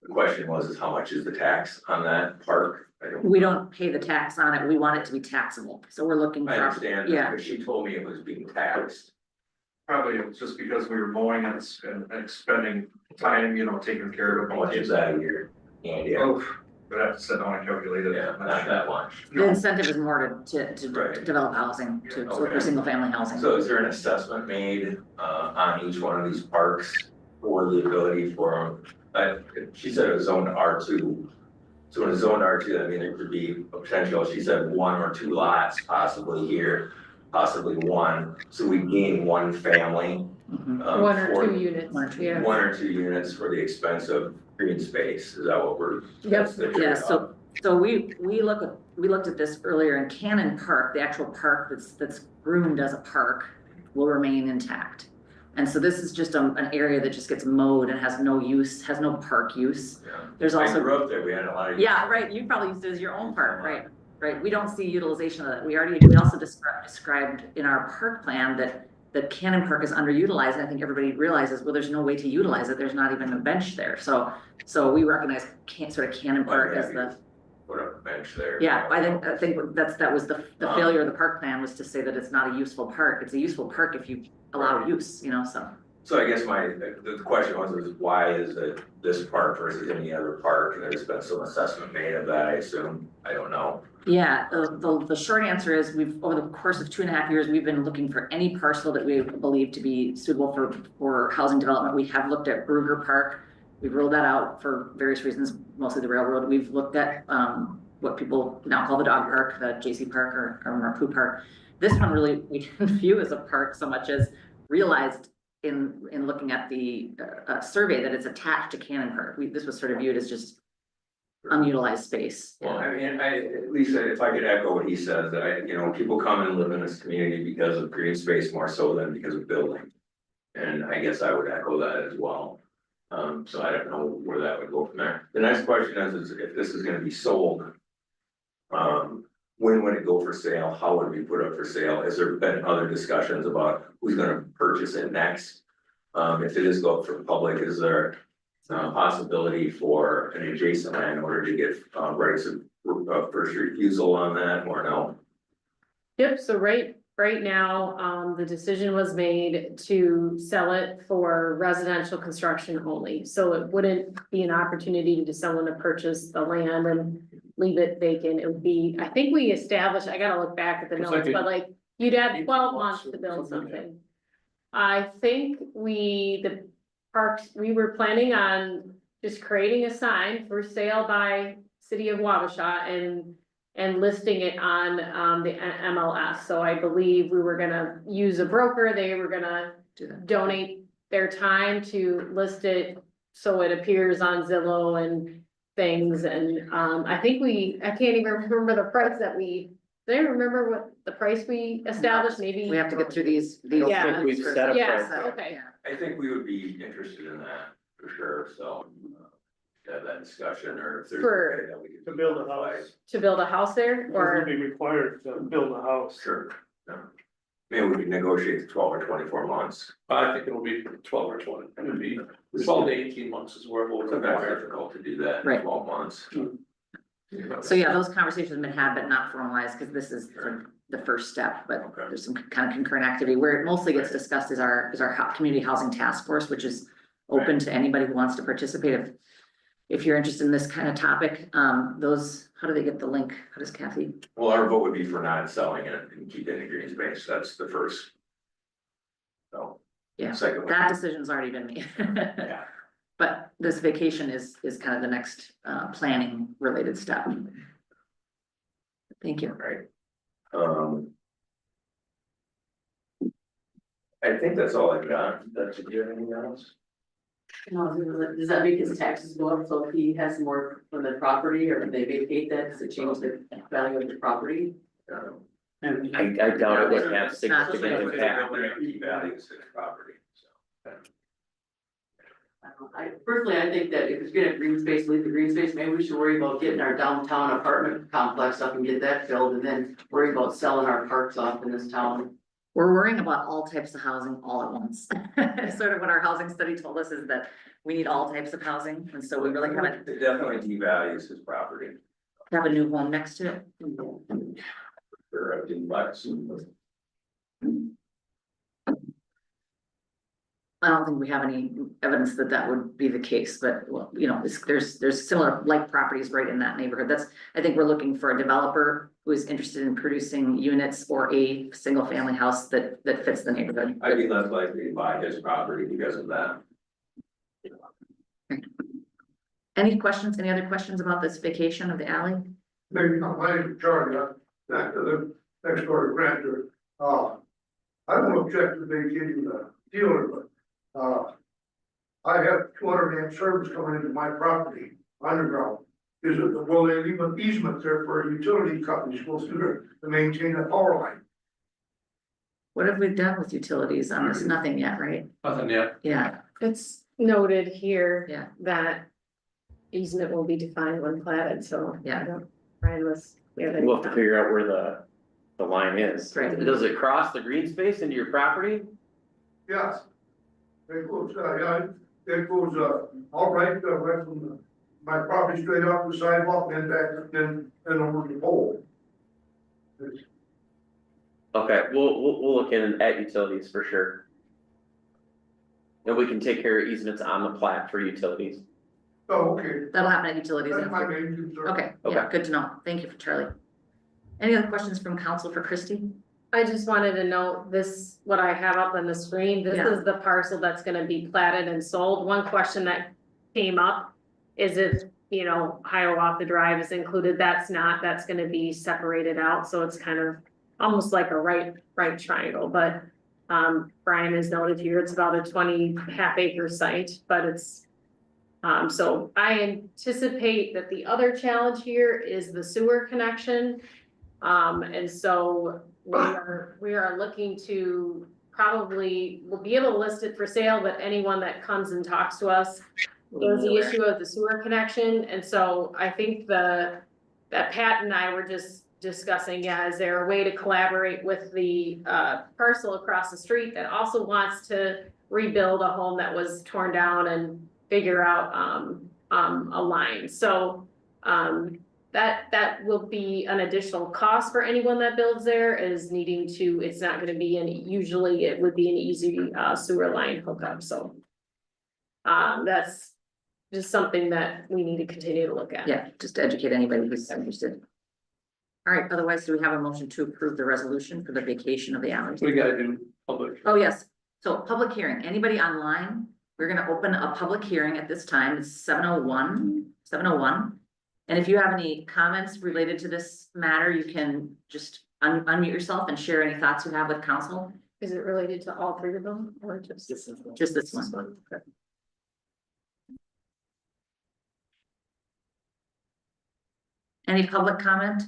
The question is how much is the tax on that park? We don't pay the tax on it. We want it to be taxable. So we're looking for. I understand, Yeah. but she told me it was being taxed. Probably it was just because we were mowing and spending time, you know, taking care of it. How much is that a year? Andy? Oh, but I have to sit down and calculate it. Yeah, not that much. The incentive is more to Right. develop housing, so for Okay. single family housing. So is there an assessment made, on each one of these parks for the ability for them? She said it was zoned R2. So when it's zoned R2, I mean, there could be a potential, she said 1 or 2 lots possibly here, possibly 1. So we gain 1 family. Mhm. 1 or for- 2 units, 1 or 2. yeah. 1 or 2 units for the expense of green space. Is that what we're? that's the Yeah, trade-off? so we looked at this earlier in Cannon Park, the actual park that's groomed as a park will remain intact. And so this is just an area that just gets mowed and has no use, has no park use. Yeah. There's I also. grew up there, we had a lot of. Yeah, right, you probably used it as your own park, right, we don't see utilization of that, we also described in our park plan that Cannon Park is underutilized, and I think everybody realizes, well, there's no way to utilize it, there's not even a bench there, so we recognize Cannon Park as the. Put up a bench there. Yeah, I think that was the failure of the park plan, was to say that it's not a useful park, it's a useful park if you allow use, so. So I guess the question is why is it this park versus any other park? And there's been some assessment made of that, I assume. I don't know. Yeah, the short answer is over the course of 2.5 years, we've been looking for any parcel that we believe to be suitable for housing development. We have looked at Brugger Park. We've ruled that out for various reasons, mostly the railroad. We've looked at what people now call the dog park, the JC Park or Marcoux Park. This one really we didn't view as a park so much as realized in looking at the survey that it's attached to Cannon Park. This was sort of viewed as just unutilized space. Well, I mean, at least if I could echo what he says, that people come and live in this community because of green space more so than because of building. And I guess I would echo that as well. So I don't know where that would go from there. The next question is if this is gonna be sold, when would it go for sale? How would it be put up for sale? Has there been other discussions about who's gonna purchase it next? If it is go up for public, is there possibility for an adjacent landowner to get rights of first refusal on that or no? Yep, so right now, the decision was made to sell it for residential construction only. So it wouldn't be an opportunity to someone to purchase the land and leave it vacant. It would be, I think we established, I gotta look back at the It's notes, like but like, you'd have 12 months to build something, yeah. something. I think the parks, we were planning on just creating a sign for sale by City of Wabasha and listing it on, the MLS. So I believe we were gonna use a broker, they were gonna Do that. donate their time to list it so it appears on Zillow and things, and, I think I can't even remember the price that do you remember what the price we established, maybe? We have to get through these. I don't Yeah. think we've set a Yes, price. okay. I think we would be interested in that for sure, so. Have that discussion or if there's. For- a way that we could To build a house, To build a house there, it would or, be required to build a house. Sure. Yeah. Maybe we could negotiate 12 or 24 months. I think it'll be 12 or 20, it would be 12 to 18 months is where we'll. Sometimes it's difficult to do that in Right. 12 months. So yeah, those conversations have been had, but not formalized, because this is the first step, but Okay. there's some kind of concurrent activity. Where it mostly gets discussed is our community housing task force, which is open to anybody who wants to participate. If you're interested in this kind of topic, how do they get the link? How does Kathy? Well, our vote would be for not selling it and keeping it in green space, that's the first. So. Yeah, Second one. that decision's already been made. Yeah. But this vacation is kind of the next, planning related step. Thank you. Right. I think that's all I've got. Does you have anything else? Does that make his taxes go up, so if he has more from the property, or if they vacate that, does it change the value of the property? And I doubt it would have Not- significant impact. Key values to the property, so. Personally, I think that if it's gonna have green space, leave the green space, maybe we should worry about getting our downtown apartment complex up and get that filled, and then worry about selling our parks off in this town. We're worrying about all types of housing all at once. Sort of what our housing study told us is that we need all types of housing, and so we really haven't It definitely devalues his property. have a new home next to it. For a duplex. I don't think we have any evidence that that would be the case, but well, there's similar like properties right in that neighborhood. I think we're looking for a developer who is interested in producing units or a single family house that fits the neighborhood. I'd be less likely to buy his property because of that. Any questions, any other questions about this vacation of the alley? Maybe not my Charlie, back to the next door to Grandeur. I don't object to vacating the dealer, but, I have 200 amp service coming into my property underground. Will they leave an easement there for a utility company supposed to maintain a power line? What have we done with utilities on this? Nothing yet, right? Nothing yet. Yeah, it's noted here. Yeah. That easement will be defined when platted, so. Yeah. Brian was. We'll have to figure out where the line is. Right. Does it cross the green space into your property? Yes. It goes, all right, right from my property straight up the sidewalk, then back, then over the pole. Okay, we'll look in at utilities for sure. And we can take care of easements on the plat for utilities. Oh, okay. that'll happen at utilities. That's my main concern. Okay, yeah, good to know. Thank you for Charlie. Any other questions from council for Christie? I just wanted to note this, what I have up on the screen, this Yeah. is the parcel that's gonna be platted and sold. One question that came up is if, Hiawatha Drive is included, that's not, that's gonna be separated out, so it's kind of almost like a right triangle, but Brian has noted here, it's about a 20 half acre site, but it's so I anticipate that the other challenge here is the sewer connection. And so we are looking to we'll be able to list it for sale, but anyone that comes and talks to us, there's the issue of the sewer connection, and so I think that Pat and I were just discussing, is there a way to collaborate with the parcel across the street that also wants to rebuild a home that was torn down and figure out a line, so that will be an additional cost for anyone that builds there is needing to, it's not gonna be usually it would be an easy sewer line hookup, so. That's just something that we need to continue to look at. Yeah, just to educate anybody who's interested. All right, otherwise, do we have a motion to approve the resolution for the vacation of the alley? We gotta do public. Oh, yes. So public hearing, anybody online? We're gonna open a public hearing at this time. It's 7:01. And if you have any comments related to this matter, you can just unmute yourself and share any thoughts you have with council. Is it related to all three of them or just? Just this one. Okay. Any public comment?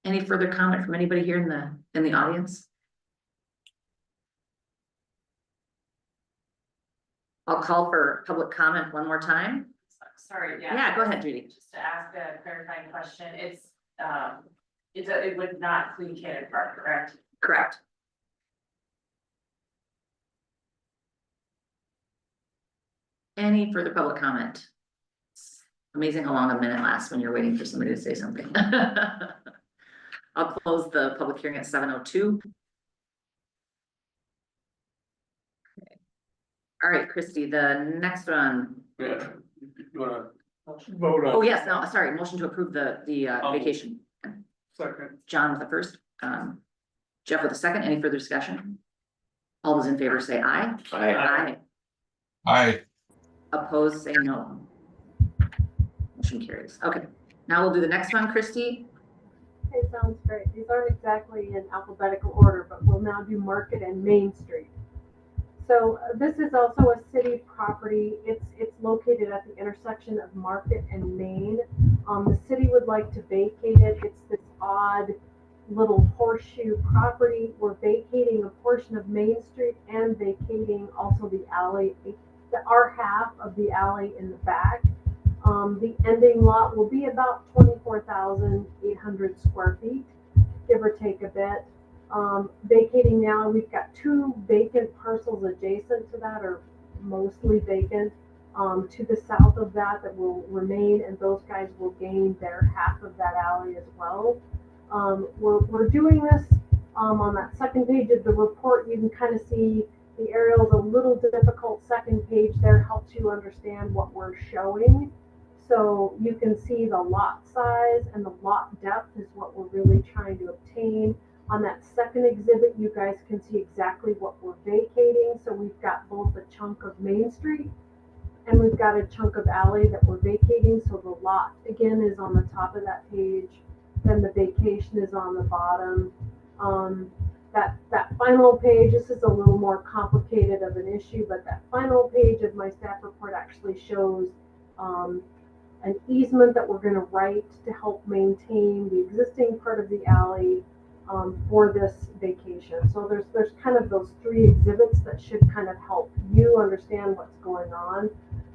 Any further comment from anybody here in the audience? I'll call for public comment one more time. Sorry, Yeah, go ahead, Judy. Just to ask a clarifying question, it would not include Cannon Park, correct? Correct. Any further public comment? It's amazing how long a minute lasts when you're waiting for somebody to say something. I'll close the public hearing at 7:02. All right, Christy, the next one. Yeah, you wanna Vote on. Oh, yes, no, sorry, motion to approve the vacation. Second. John with the first, Jeff with the second. Any further discussion? All those in favor say aye. Aye. I, Opposed, say no. Motion carries. Okay, now we'll do the next one, Christy. Okay, sounds great. These aren't exactly in alphabetical order, but we'll now do Market and Main Street. So this is also a city property. It's located at the intersection of Market and Main. The city would like to vacate it. It's this odd little horseshoe property. We're vacating a portion of Main Street and vacating also the alley, our half of the alley in the back. The ending lot will be about 24,800 square feet, give or take a bit. Vacating now, we've got two vacant parcels adjacent to that, or mostly vacant, to the south of that will remain, and those guys will gain their half of that alley as well. We're doing this, on that second page of the report, you can kind of see the aerial's a little difficult. Second page there helps you understand what we're showing. So you can see the lot size and the lot depth is what we're really trying to obtain. On that second exhibit, you guys can see exactly what we're vacating. So we've got both a chunk of Main Street and we've got a chunk of alley that we're vacating. So the lot again is on the top of that page. Then the vacation is on the bottom. That final page, this is a little more complicated of an issue, but that final page of my staff report actually shows an easement that we're going to write to help maintain the existing part of the alley for this vacation. So there's kind of those three exhibits that should kind of help you understand what's going on.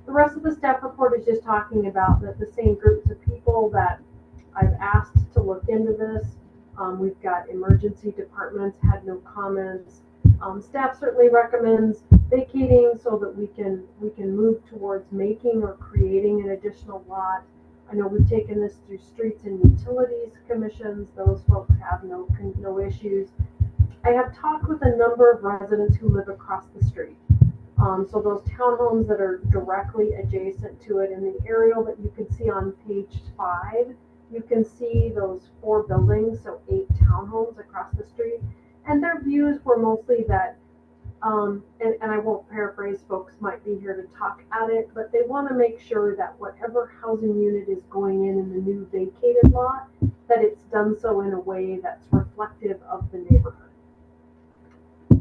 The rest of the staff report is just talking about the same groups of people that I've asked to look into this. We've got emergency departments, had no comments. Staff certainly recommends vacating so that we can move towards making or creating an additional lot. I know we've taken this through streets and utilities commissions. Those folks have no issues. I have talked with a number of residents who live across the street. So those townhomes that are directly adjacent to it, in the aerial that you can see on page 5, you can see those 4 buildings, so 8 townhomes across the street. And their views were mostly that, and I won't paraphrase, folks might be here to talk at it, but they want to make sure that whatever housing unit is going in the new vacated lot, that it's done so in a way that's reflective of the neighborhood.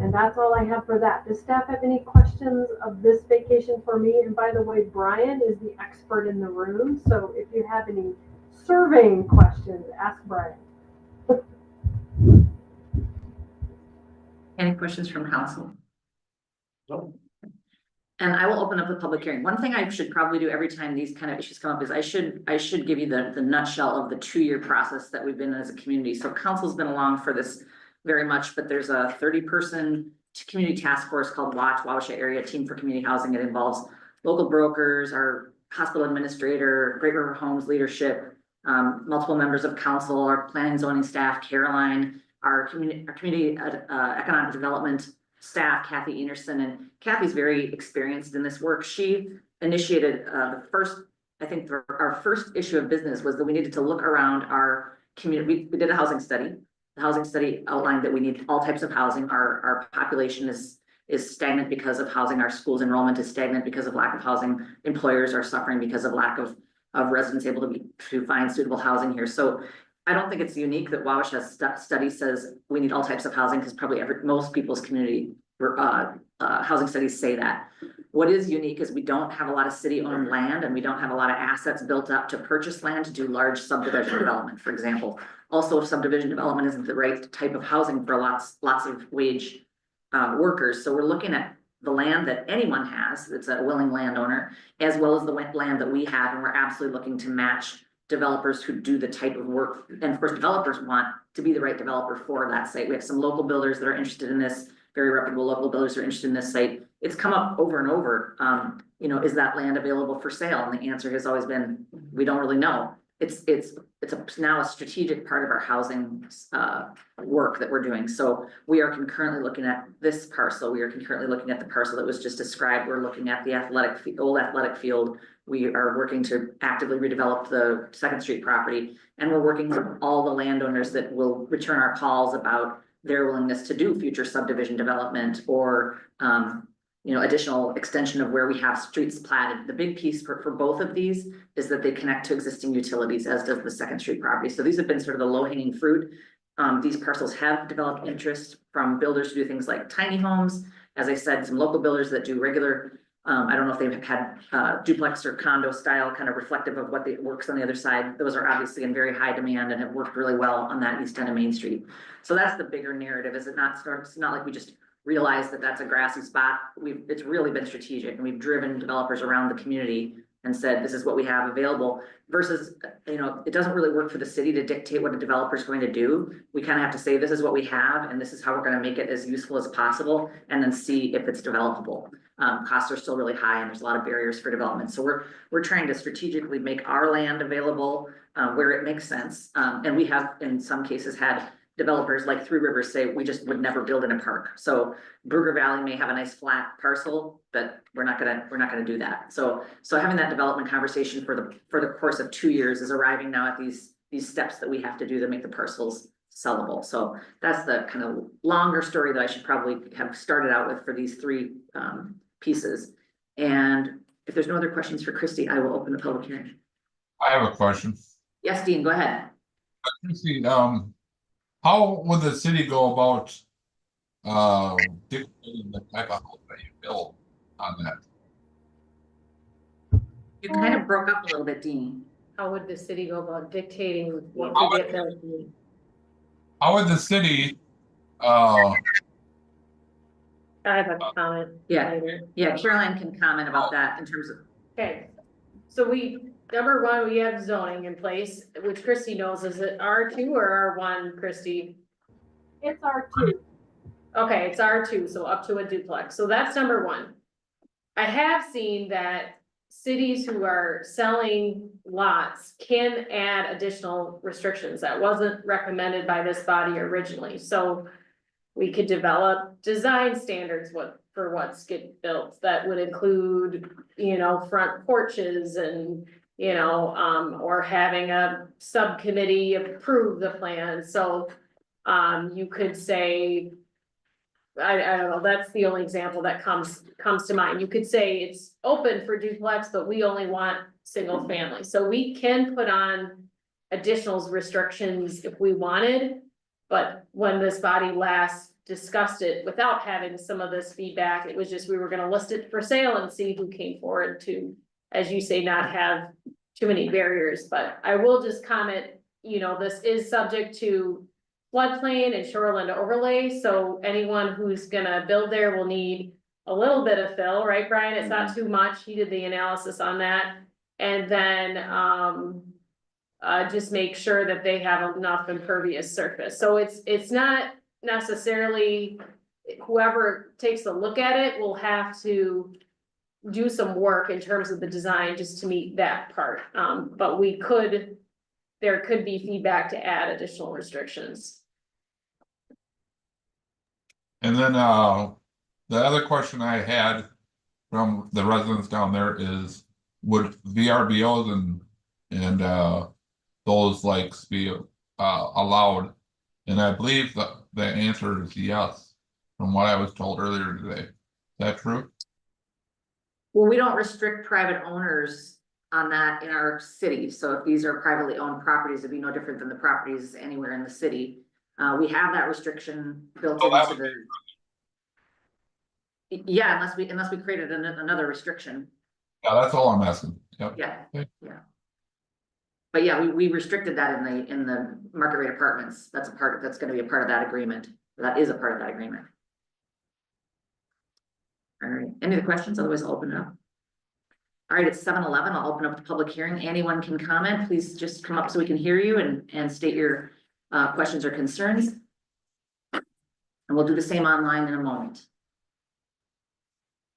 And that's all I have for that. Does staff have any questions of this vacation for me? And by the way, Brian is the expert in the room, so if you have any surveying questions, ask Brian. Any questions from council? No. And I will open up the public hearing. One thing I should probably do every time these kind of issues come up is I should give you the nutshell of the 2-year process that we've been in as a community. So council's been along for this very much, but there's a 30-person community task force called Wabasha Area Team for Community Housing. It involves local brokers, our hospital administrator, Great River Homes leadership, multiple members of council, our planning zoning staff, Caroline, our community economic development staff, Kathy Enerson, and Kathy's very experienced in this work. She initiated the first, I think our first issue of business was that we needed to look around our community. We did a housing study. The housing study outlined that we need all types of housing. Our population is stagnant because of housing. Our schools enrollment is stagnant because of lack of housing. Employers are suffering because of lack of residents able to find suitable housing here. So I don't think it's unique that Wabasha's study says we need all types of housing, because probably most people's community housing studies say that. What is unique is we don't have a lot of city-owned land, and we don't have a lot of assets built up to purchase land to do large subdivision development, for example. Also, if subdivision development isn't the right type of housing for lots of wage workers. So we're looking at the land that anyone has, that's a willing landowner, as well as the land that we have, and we're absolutely looking to match developers who do the type of work. And of course, developers want to be the right developer for that site. We have some local builders that are interested in this, very reputable local builders are interested in this site. It's come up over and over. You know, is that land available for sale? And the answer has always been, we don't really know. It's now a strategic part of our housing work that we're doing. So we are concurrently looking at this parcel. We are concurrently looking at the parcel that was just described. We're looking at the old athletic field. We are working to actively redevelop the 2nd Street property, and we're working with all the landowners that will return our calls about their willingness to do future subdivision development or you know, additional extension of where we have streets platted. The big piece for both of these is that they connect to existing utilities, as does the 2nd Street property. So these have been sort of the low-hanging fruit. These parcels have developed interest from builders to do things like tiny homes. As I said, some local builders that do regular, I don't know if they've had duplex or condo style, kind of reflective of what works on the other side. Those are obviously in very high demand and have worked really well on that east end of Main Street. So that's the bigger narrative. Is it not it's not like we just realize that that's a grassy spot. It's really been strategic, and we've driven developers around the community and said, this is what we have available, versus, you know, it doesn't really work for the city to dictate what a developer is going to do. We kind of have to say, this is what we have, and this is how we're going to make it as useful as possible, and then see if it's developable. Costs are still really high, and there's a lot of barriers for development. So we're trying to strategically make our land available where it makes sense. And we have, in some cases, had developers like Three Rivers say, we just would never build in a park. So Brugger Valley may have a nice flat parcel, but we're not gonna do that. So having that development conversation for the course of 2 years is arriving now at these steps that we have to do to make the parcels sellable. So that's the kind of longer story that I should probably have started out with for these 3 pieces. And if there's no other questions for Christy, I will open the public hearing. I have a question. Yes, Dean, go ahead. Christie, how would the city go about dictating the type of house that you build on that? You kind of broke up a little bit, Dean. How would the city go about dictating what could get built? How would the city I have a comment. Yeah. later. Yeah, Caroline can comment about that in terms of, Okay, so number one, we have zoning in place, which Christy knows, is it R2 or R1, Christy? It's R2. Okay, it's R2, so up to a duplex, so that's number one. I have seen that cities who are selling lots can add additional restrictions. That wasn't recommended by this body originally, so we could develop design standards for what's get built. That would include, you know, front porches and, you know, or having a subcommittee approve the plan. So, you could say, I don't know, that's the only example that comes to mind. You could say it's open for duplex, but we only want single family. So we can put on additional restrictions if we wanted. But when this body last discussed it without having some of this feedback, it was just, we were gonna list it for sale and see who came forward to, as you say, not have too many barriers. But I will just comment, you know, this is subject to floodplain and shoreline overlay. So anyone who's gonna build there will need a little bit of fill, right, Brian? It's not too much. He did the analysis on that. And then, just make sure that they have enough impervious surface. So it's not necessarily, whoever takes a look at it will have to do some work in terms of the design just to meet that part. But there could be feedback to add additional restrictions. And then, the other question I had from the residents down there is, would VRBOs and those likes be, allowed? And I believe that the answer is yes, from what I was told earlier today. Is that true? Well, we don't restrict private owners on that in our city, so if these are privately owned properties, it'd be no different than the properties anywhere in the city. We have that restriction built Oh, that into yeah, unless we created another restriction, Yeah, that's all I'm asking. Yep. yeah, Okay. yeah. But yeah, we restricted that in the market rate apartments, that's gonna be a part of that agreement, that is a part of that agreement. All right, any other questions? Otherwise, I'll open it up. All right, it's 7:11. I'll open up the public hearing. Anyone can comment. Please just come up so we can hear you and state your questions or concerns. And we'll do the same online in a moment.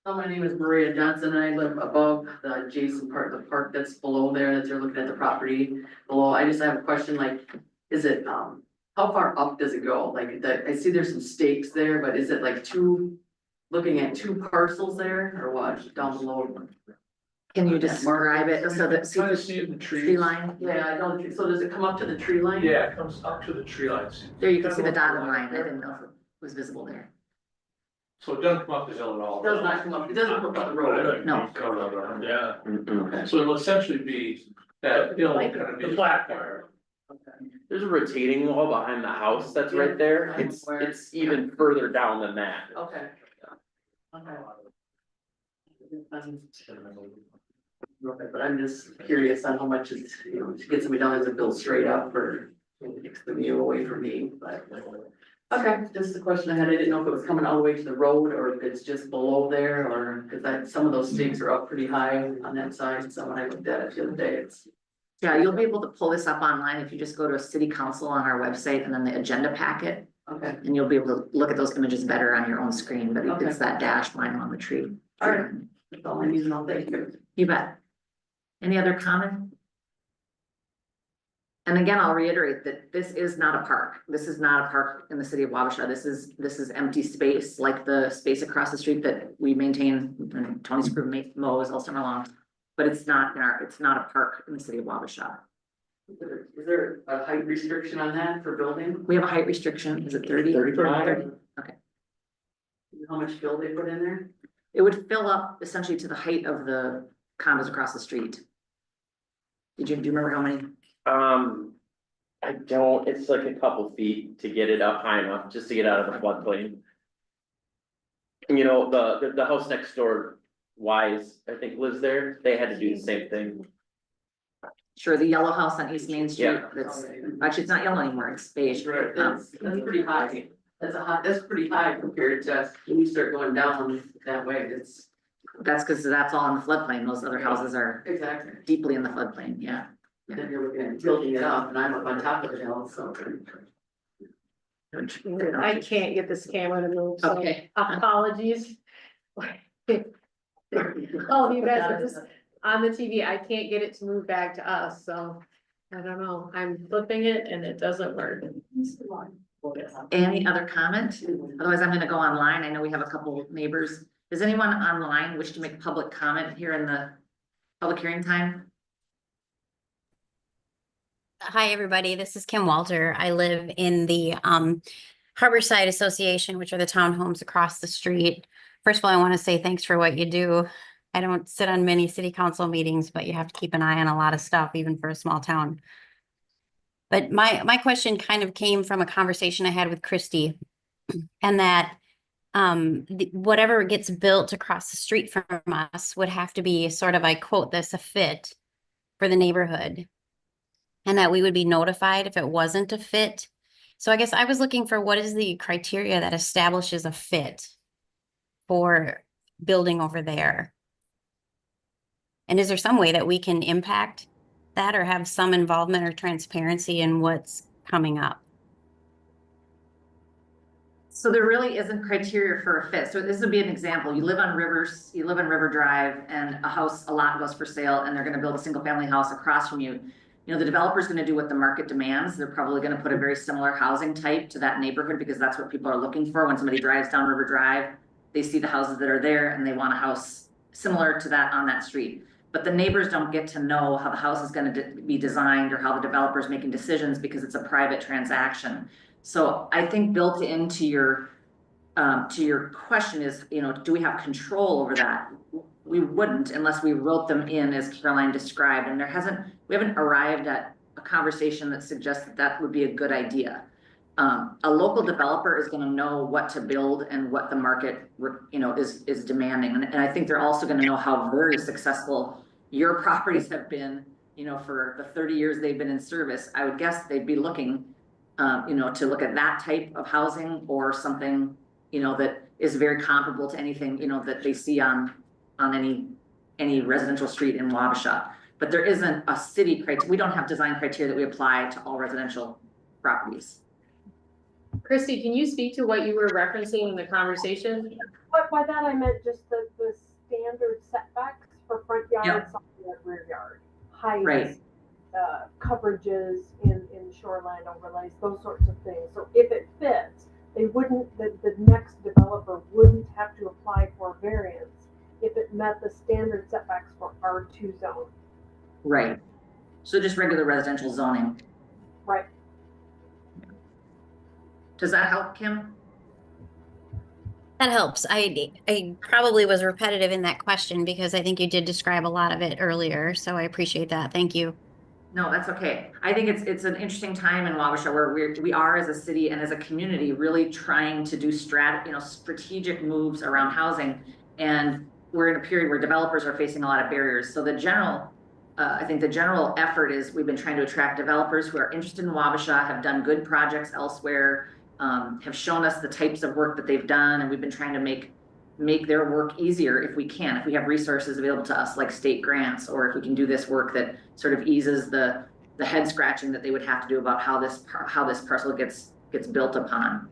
My name is Maria Johnson, and I live above the adjacent part of the park that's below there, that they're looking at the property below. I just have a question, like, is it, how far up does it go? Like, I see there's some stakes there, but is it like looking at two parcels there, or what, down below? Can you describe it so that, Kind of see the tree trees. line? Yeah, I don't, so does it come up to the tree line? Yeah, it comes up to the tree lines. There you can see the dotted line. I didn't know if it was visible there. So it doesn't come up the hill at all. It does not come up, it doesn't come up the road. No. Yeah, Okay. so it'll essentially be that hill gonna be. The platform. There's a retaining wall behind the house that's right there. It's even further down than that. Okay. Okay. But I'm just curious on how much is, to get somebody down, is it built straight up or takes the view away from me, but. Okay, just the question I had, I didn't know if it was coming all the way to the road or if it's just below there, or, cause some of those stakes are up pretty high on that side, so when I looked at it the other day, it's. Yeah, you'll be able to pull this up online if you just go to city council on our website and then the agenda packet. Okay, And you'll be able to look at those images better on your own screen, but Okay. it's that dashed line on the tree. all right, that's all I need to know, thank you. You bet. Any other comment? And again, I'll reiterate that this is not a park. This is not a park in the city of Wabasha. This is empty space, like the space across the street that we maintain, and Tony's crew mows all summer long. But it's not a park in the city of Wabasha. Is there a height restriction on that for building? We have a height restriction, is it 30? 35. Okay. How much fill they put in there? It would fill up essentially to the height of the condos across the street. Do you remember how many? I don't, it's like a couple feet to get it up high enough, just to get out of the floodplain. You know, the house next door, Wise, I think lives there, they had to do the same thing. Sure, the yellow house on East Main Street, Yeah. that's, actually, it's not yellow anymore, it's beige. That's pretty high. That's pretty high compared to when you start going down that way, it's. That's because that's all in the floodplain, those other houses are Exactly. deeply in the floodplain, yeah. Then you're looking at tilting it up and I'm up on top of the hill, so. I can't get this camera to move, so Okay. apologies. Oh, you guys are just on the TV, I can't get it to move back to us, so I don't know, I'm flipping it and it doesn't work. Any other comment? Otherwise, I'm gonna go online, I know we have a couple of neighbors. Does anyone online wish to make public comment here in the public hearing time? Hi, everybody. This is Kim Walter. I live in the Harborside Association, which are the townhomes across the street. First of all, I want to say thanks for what you do. I don't sit on many city council meetings, but you have to keep an eye on a lot of stuff, even for a small town. But my question kind of came from a conversation I had with Christy, and that whatever gets built across the street from us would have to be sort of, I quote this, a fit for the neighborhood. And that we would be notified if it wasn't a fit. So I guess I was looking for what is the criteria that establishes a fit for building over there? And is there some way that we can impact that or have some involvement or transparency in what's coming up? So there really isn't criteria for a fit. So this would be an example. You live on Rivers, you live on River Drive and a lot goes for sale and they're gonna build a single family house across from you. You know, the developer's gonna do what the market demands. They're probably gonna put a very similar housing type to that neighborhood because that's what people are looking for. When somebody drives down River Drive, they see the houses that are there and they want a house similar to that on that street. But the neighbors don't get to know how the house is gonna be designed or how the developer's making decisions because it's a private transaction. So I think built into your question is, you know, do we have control over that? We wouldn't unless we wrote them in as Caroline described, and we haven't arrived at a conversation that suggests that that would be a good idea. A local developer is gonna know what to build and what the market, you know, is demanding. And I think they're also gonna know how very successful your properties have been, you know, for the 30 years they've been in service. I would guess they'd be looking, you know, to look at that type of housing or something, you know, that is very comparable to anything, you know, that they see on any residential street in Wabasha. But there isn't a city criteria. We don't have design criteria that we apply to all residential properties. Christy, can you speak to what you were referencing in the conversation? But by that I meant just the standard setbacks for front yard, Yep. side yard, rear yard, heights. Right. Coverages in shoreline overlays, those sorts of things. So if it fits, they wouldn't, the next developer wouldn't have to apply for variance if it met the standard setbacks for R2 zone. Right. So just regular residential zoning. Right. Does that help, Kim? That helps. I probably was repetitive in that question because I think you did describe a lot of it earlier. So I appreciate that. Thank you. No, that's okay. I think it's an interesting time in Wabasha where we are as a city and as a community really trying to do strategic moves around housing. And we're in a period where developers are facing a lot of barriers. So I think the general effort is we've been trying to attract developers who are interested in Wabasha, have done good projects elsewhere, have shown us the types of work that they've done, and we've been trying to make their work easier if we can, if we have resources available to us like state grants, or if we can do this work that sort of eases the head scratching that they would have to do about how this parcel gets built upon.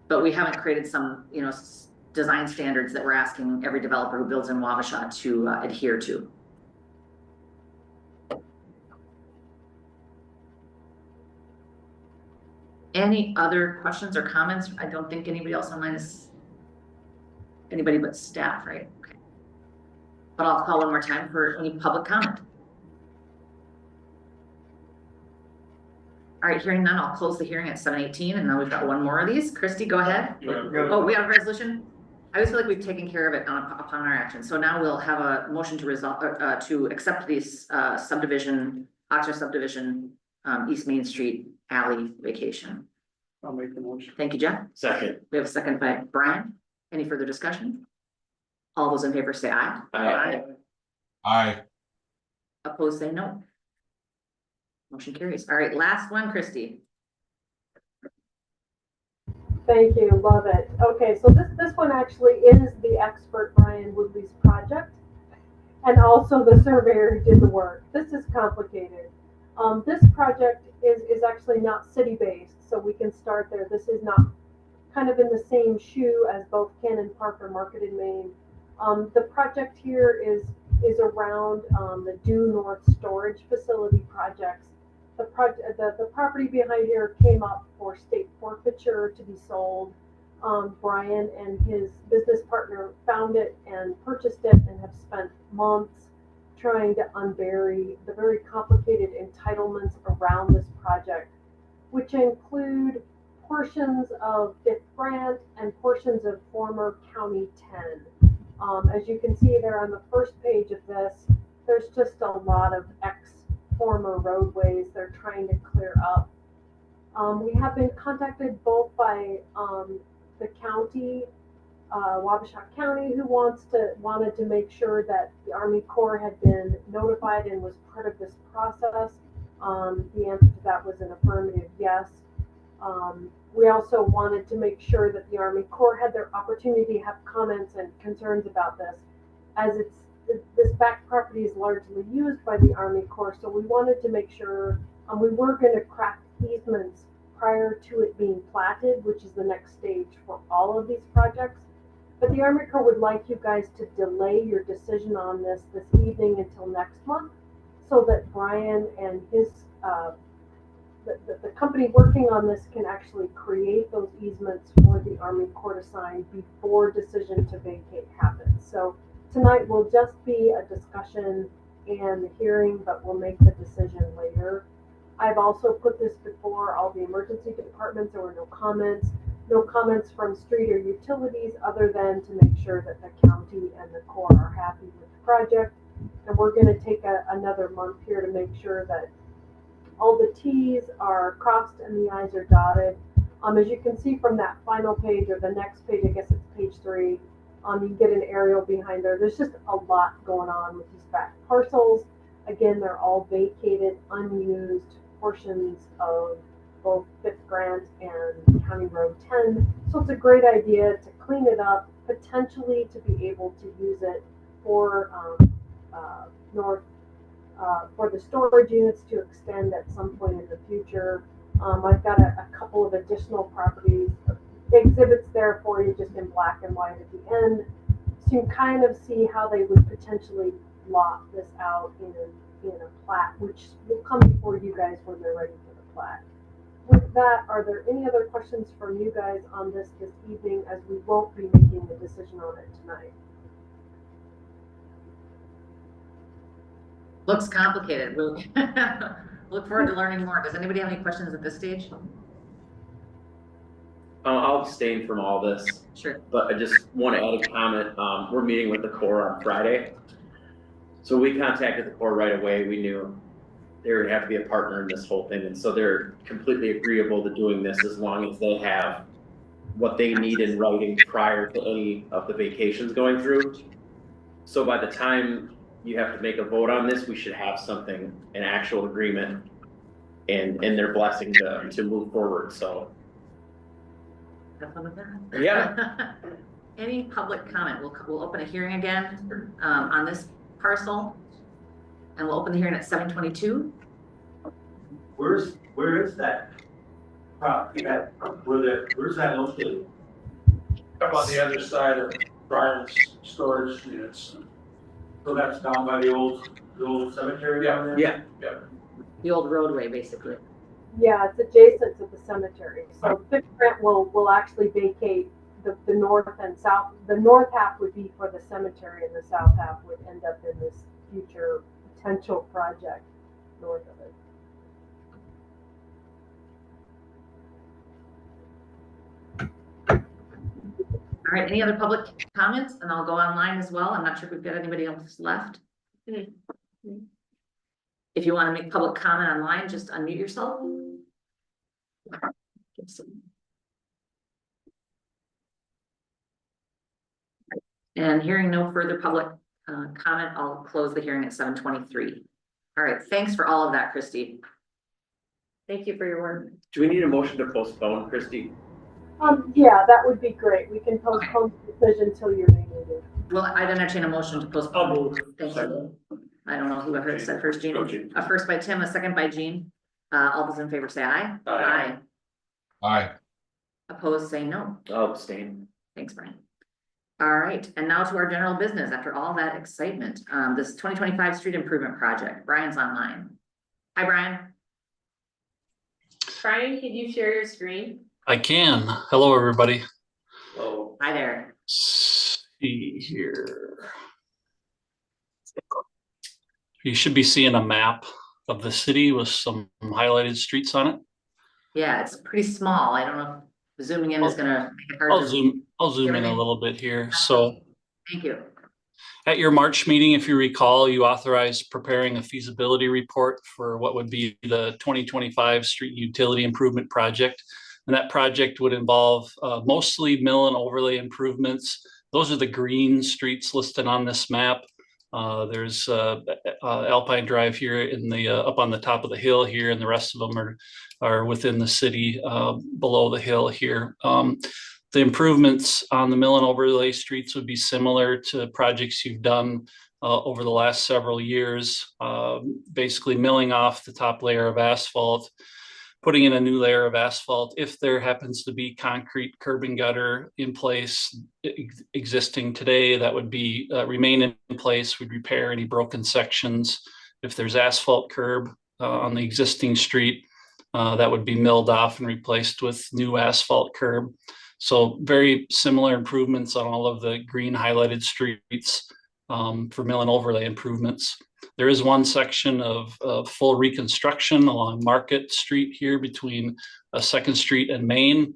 But we haven't created some, you know, design standards that we're asking every developer who builds in Wabasha to adhere to. Any other questions or comments? I don't think anybody else online is anybody but staff, right? Okay. But I'll call one more time for any public comment. All right, hearing none, I'll close the hearing at 7:18, and now we've got one more of these. Christy, go ahead. Oh, we have a resolution? I always feel like we've taken care of it upon our action. So now we'll have a motion to accept this subdivision, Oxford subdivision, East Main Street alley vacation. I'll make the motion. Thank you, Jeff. Second. We have a second by Brian. Any further discussion? All those in favor say aye. Aye. Aye. Opposed, say no. Motion carries. All right, last one, Christy. Thank you, love it. Okay, so this one actually is the expert Brian Woodley's project, and also the surveyor who did the work. This is complicated. This project is actually not city-based, so we can start there. This is not kind of in the same shoe as both Cannon Park or Market in Maine. The project here is around the Due North Storage Facility projects. The property behind here came up for state forfeiture to be sold. Brian and his business partner found it and purchased it and have spent months trying to unbury the very complicated entitlements around this project, which include portions of Fifth Grant and portions of former County 10. As you can see there on the first page of this, there's just a lot of former roadways they're trying to clear up. We have been contacted both by the county, Wabasha County, who wanted to make sure that the Army Corps had been notified and was part of this process. The answer to that was an affirmative yes. We also wanted to make sure that the Army Corps had their opportunity to have comments and concerns about this, as this back property is largely used by the Army Corps, so we wanted to make sure we were going to craft easements prior to it being platted, which is the next stage for all of these projects. But the Army Corps would like you guys to delay your decision on this evening until next month, so that Brian and his, the company working on this can actually create those easements for the Army Corps to sign before decision to vacate happens. So tonight will just be a discussion and the hearing, but we'll make the decision later. I've also put this before all the emergency departments. There were no comments. No comments from street or utilities, other than to make sure that the county and the Corps are happy with the project. And we're gonna take another month here to make sure that all the T's are crossed and the I's are dotted. As you can see from that final page, or the next page, I guess it's page 3, you get an aerial behind there. There's just a lot going on with these back parcels. Again, they're all vacated, unused portions of both 5th Grant and County Road 10. So it's a great idea to clean it up, potentially to be able to use it for for the storage units to extend at some point in the future. I've got a couple of additional properties, exhibits there for you, just in black and white at the end. So you can kind of see how they would potentially lock this out in a plat, which will come before you guys when they're ready for the plat. With that, are there any other questions from you guys on this evening, as we won't be making a decision on it tonight? Looks complicated. We'll look forward to learning more. Does anybody have any questions at this stage? I'll abstain from all this. Sure. But I just want to add a comment. We're meeting with the Corps on Friday. So we contacted the Corps right away. We knew they would have to be a partner in this whole thing. And so they're completely agreeable to doing this as long as they have what they need in writing prior to any of the vacations going through. So by the time you have to make a vote on this, we should have something, an actual agreement and their blessing to move forward. So Have fun with that. yeah. Any public comment? We'll open a hearing again on this parcel, and we'll open the hearing at 7:22. Where is that property at? Where's that located? Up on the other side of Brian's storage units. So that's down by the old cemetery down there? Yeah. The old roadway, basically. Yeah, it's adjacent to the cemetery. So 5th Grant will actually vacate the north and south. The north half would be for the cemetery, and the south half would end up in this future potential project north of it. All right, any other public comments? And I'll go online as well. I'm not sure if we've got anybody else left. If you want to make public comment online, just unmute yourself. And hearing no further public comment, I'll close the hearing at 7:23. All right, thanks for all of that, Christy. Thank you for your work. Do we need a motion to postpone, Christy? Yeah, that would be great. We can postpone the decision till your meeting. Well, I'd entertain a motion to postpone. Thank you. I don't know whoever said first, Jean. A first by Tim, a second by Jean. All those in favor say aye. Aye. Aye. Opposed, say no. I'll abstain. Thanks, Brian. All right, and now to our general business. After all that excitement, this 2025 street improvement project. Brian's online. Hi, Brian. Brian, can you share your screen? I can. Hello, everybody. Hello. Hi there. See here. You should be seeing a map of the city with some highlighted streets on it. Yeah, it's pretty small. I don't know if zooming in is gonna make it hard. I'll zoom in a little bit here. So Thank you. at your March meeting, if you recall, you authorized preparing a feasibility report for what would be the 2025 street utility improvement project. And that project would involve mostly mill and overlay improvements. Those are the green streets listed on this map. There's Alpine Drive here in the up on the top of the hill here, and the rest of them are within the city below the hill here. The improvements on the mill and overlay streets would be similar to projects you've done over the last several years, basically milling off the top layer of asphalt, putting in a new layer of asphalt. If there happens to be concrete curb and gutter in place existing today, that would be remain in place. We'd repair any broken sections. If there's asphalt curb on the existing street, that would be milled off and replaced with new asphalt curb. So very similar improvements on all of the green highlighted streets for mill and overlay improvements. There is one section of full reconstruction along Market Street here between 2nd Street and Main.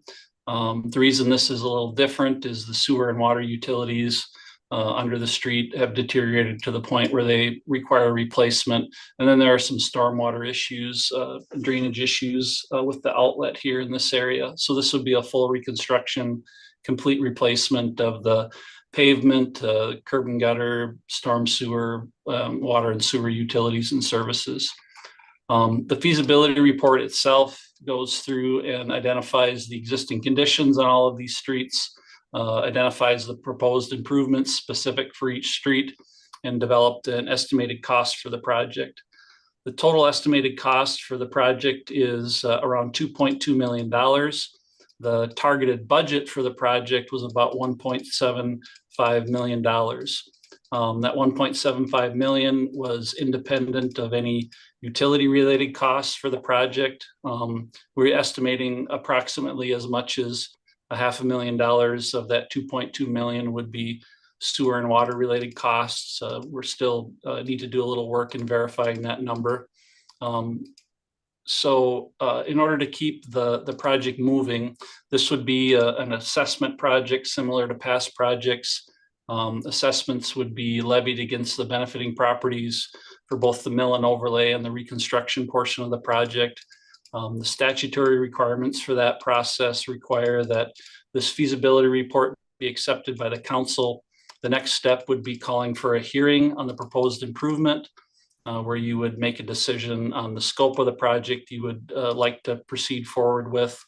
The reason this is a little different is the sewer and water utilities under the street have deteriorated to the point where they require replacement. And then there are some stormwater issues, drainage issues with the outlet here in this area. So this would be a full reconstruction, complete replacement of the pavement, curb and gutter, storm sewer, water and sewer utilities and services. The feasibility report itself goes through and identifies the existing conditions on all of these streets, identifies the proposed improvements specific for each street, and developed an estimated cost for the project. The total estimated cost for the project is around $2.2 million. The targeted budget for the project was about $1.75 million. That $1.75 million was independent of any utility related costs for the project. We're estimating approximately as much as $500,000 of that 2.2 million would be sewer and water related costs. We're still need to do a little work in verifying that number. So in order to keep the project moving, this would be an assessment project similar to past projects. Assessments would be levied against the benefiting properties for both the mill and overlay and the reconstruction portion of the project. The statutory requirements for that process require that this feasibility report be accepted by the council. The next step would be calling for a hearing on the proposed improvement, where you would make a decision on the scope of the project you would like to proceed forward with.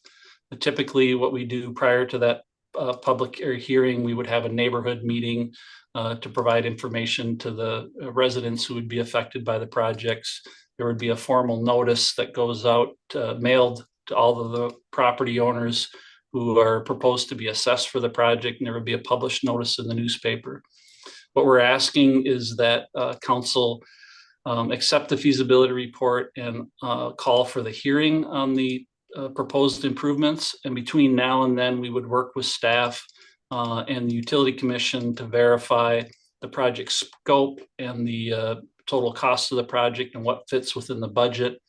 Typically, what we do prior to that public hearing, we would have a neighborhood meeting to provide information to the residents who would be affected by the projects. There would be a formal notice that goes out, mailed to all of the property owners who are proposed to be assessed for the project, and there would be a published notice in the newspaper. What we're asking is that council accept the feasibility report and call for the hearing on the proposed improvements. And between now and then, we would work with staff and the utility commission to verify the project scope and the total cost of the project and what fits within the budget,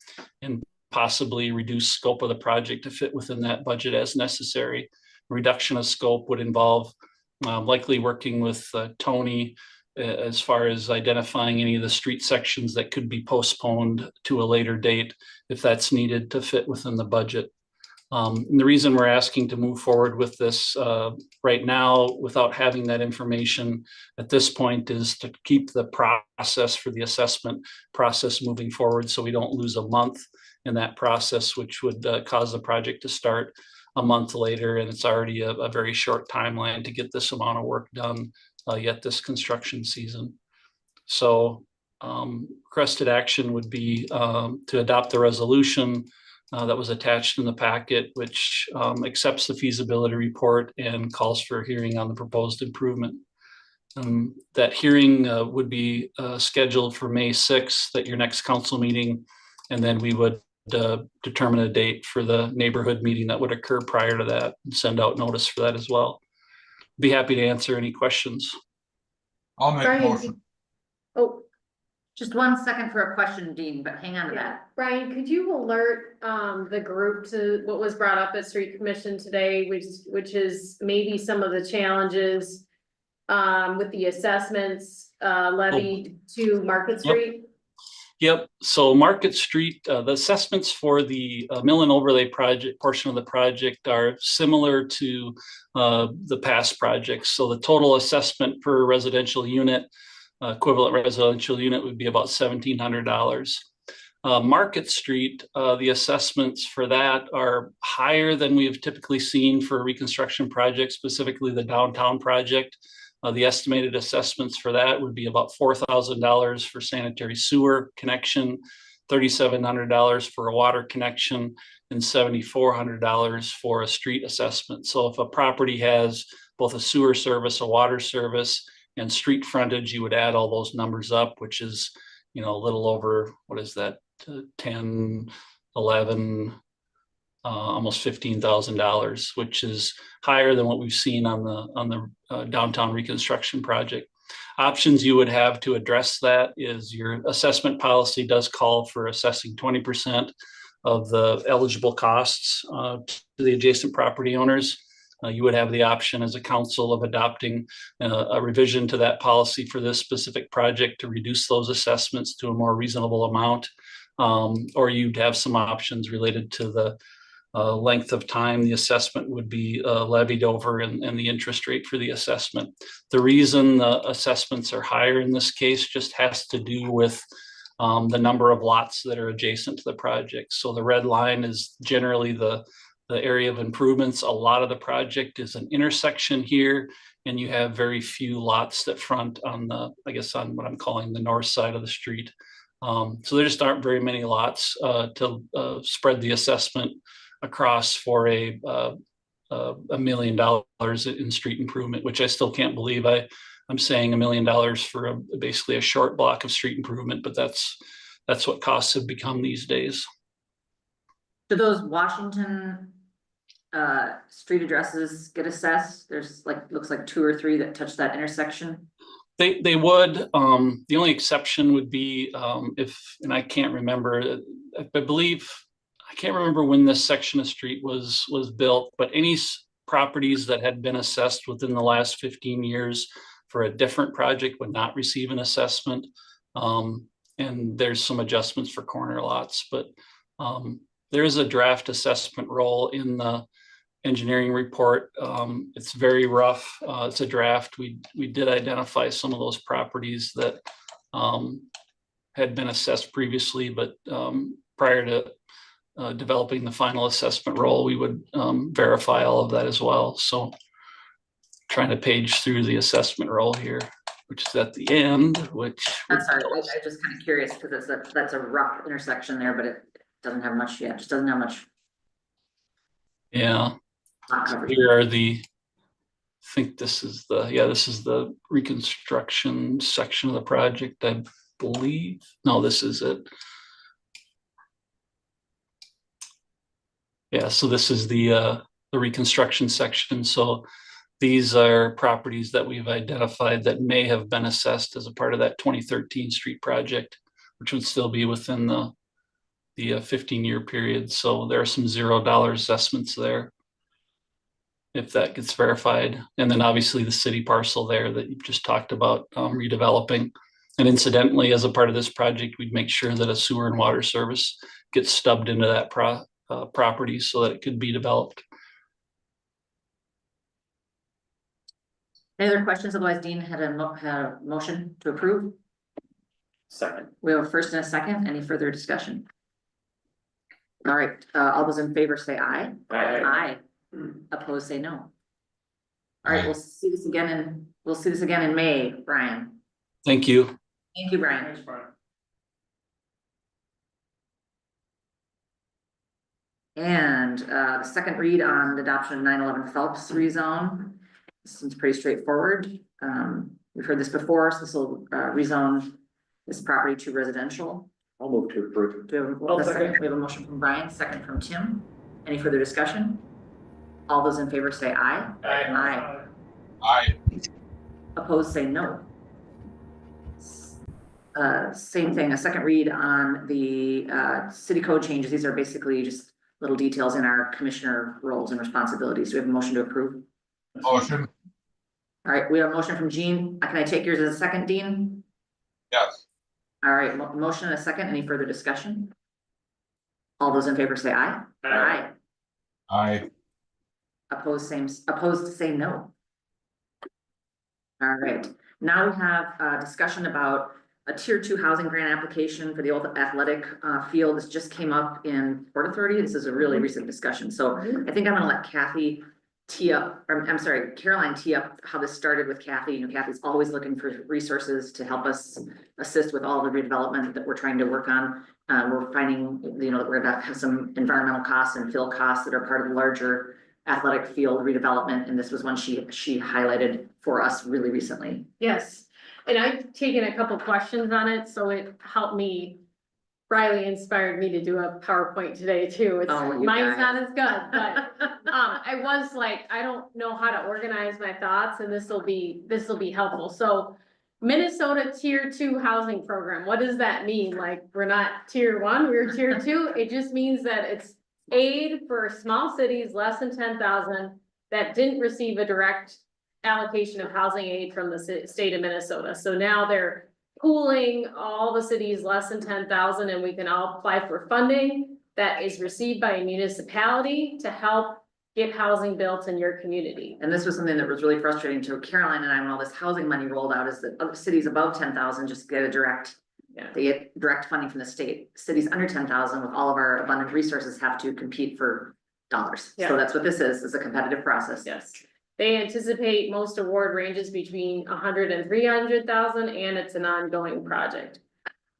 and possibly reduce scope of the project to fit within that budget as necessary. Reduction of scope would involve likely working with Tony as far as identifying any of the street sections that could be postponed to a later date if that's needed to fit within the budget. And the reason we're asking to move forward with this right now without having that information at this point is to keep the process for the assessment process moving forward so we don't lose a month in that process, which would cause the project to start a month later. And it's already a very short timeline to get this amount of work done yet this construction season. So requested action would be to adopt the resolution that was attached in the packet, which accepts the feasibility report and calls for a hearing on the proposed improvement. That hearing would be scheduled for May 6th at your next council meeting, and then we would determine a date for the neighborhood meeting that would occur prior to that and send out notice for that as well. Be happy to answer any questions. I'll make a motion. Oh, Just 1 second for a question, Dean, but hang on to that. Brian, could you alert the group to what was brought up at street commission today, which is maybe some of the challenges with the assessments levied to Market Street? Yep. So Market Street, the assessments for the mill and overlay project portion of the project are similar to the past projects. So the total assessment per residential unit, equivalent residential unit, would be about $1,700. Market Street, the assessments for that are higher than we have typically seen for reconstruction projects, specifically the downtown project. The estimated assessments for that would be about $4,000 for sanitary sewer connection, $3,700 for a water connection, and $7,400 for a street assessment. So if a property has both a sewer service, a water service, and street frontage, you would add all those numbers up, which is, you know, a little over, what is that, 10, 11, almost $15,000, which is higher than what we've seen on the downtown reconstruction project. Options you would have to address that is your assessment policy does call for assessing 20% of the eligible costs to the adjacent property owners. You would have the option as a council of adopting a revision to that policy for this specific project to reduce those assessments to a more reasonable amount. Or you'd have some options related to the length of time the assessment would be levied over and the interest rate for the assessment. The reason the assessments are higher in this case just has to do with the number of lots that are adjacent to the project. So the red line is generally the area of improvements. A lot of the project is an intersection here, and you have very few lots that front on the, I guess on what I'm calling the north side of the street. So there just aren't very many lots to spread the assessment across for a $1 million in street improvement, which I still can't believe. I'm saying $1 million for basically a short block of street improvement, but that's what costs have become these days. Do those Washington street addresses get assessed? There's like, looks like 2 or 3 that touch that intersection. They would. The only exception would be if, and I can't remember, I believe, I can't remember when this section of street was built, but any properties that had been assessed within the last 15 years for a different project would not receive an assessment. And there's some adjustments for corner lots, but there is a draft assessment roll in the engineering report. It's very rough. It's a draft. We did identify some of those properties that had been assessed previously, but prior to developing the final assessment roll, we would verify all of that as well. So trying to page through the assessment roll here, which is at the end, which. I'm sorry, I'm just kind of curious because that's a rough intersection there, but it doesn't have much yet. Just doesn't have much. Yeah. Here are the, I think this is the reconstruction section of the project, I believe. No, this is it. Yeah, so this is the reconstruction section. So these are properties that we've identified that may have been assessed as a part of that 2013 street project, which would still be within the 15-year period. So there are some $0 assessments there, if that gets verified. And then obviously the city parcel there that you've just talked about redeveloping. And incidentally, as a part of this project, we'd make sure that a sewer and water service gets stubbed into that property so that it could be developed. Any other questions? Otherwise, Dean had a motion to approve. Second. We have a first and a second. Any further discussion? All right, all those in favor say aye. Aye. Aye. Opposed, say no. All right, we'll see this again in May, Brian. Thank you. Thank you, Brian. Thanks, Brian. And the second read on the adoption of 911 Phelps rezone. This one's pretty straightforward. We've heard this before, so this will rezone this property to residential. I'll move to approve. Do we have a we have a motion from Brian, second from Tim. Any further discussion? All those in favor say aye. Aye. Aye. Opposed, say no. Same thing, a second read on the city code changes. These are basically just little details in our commissioner roles and responsibilities. Do we have a motion to approve? Motion. All right, we have a motion from Jean. Can I take yours as a second, Dean? Yes. All right, motion and a second. Any further discussion? All those in favor say aye. Aye. Aye. Opposed, say no. All right, now we have a discussion about a tier 2 housing grant application for the old athletic field. This just came up in Port Authority. This is a really recent discussion. So I think I'm gonna let Kathy tee up, or I'm sorry, Caroline tee up how this started with Kathy. You know, Kathy's always looking for resources to help us assist with all the redevelopment that we're trying to work on. We're finding, you know, that we're gonna have some environmental costs and fill costs that are part of the larger athletic field redevelopment, and this was one she highlighted for us really recently. Yes, and I've taken a couple questions on it, so it helped me. Riley inspired me to do a PowerPoint today too. It's, Oh, you mine's guys. not as good, but I was like, I don't know how to organize my thoughts, and this will be helpful. So Minnesota Tier 2 housing program, what does that mean? Like, we're not Tier 1, we're Tier 2. It just means that it's aid for small cities less than 10,000 that didn't receive a direct allocation of housing aid from the state of Minnesota. So now they're pooling all the cities less than 10,000, and we can all apply for funding that is received by a municipality to help get housing built in your community. And this was something that was really frustrating to Caroline and I when all this housing money rolled out, is that other cities above 10,000 just get a direct. Yeah. They get direct funding from the state. Cities under 10,000 with all of our abundant resources have to compete for dollars. Yeah. So that's what this is a competitive process. Yes. They anticipate most award ranges between 100 and 300,000, and it's an ongoing project.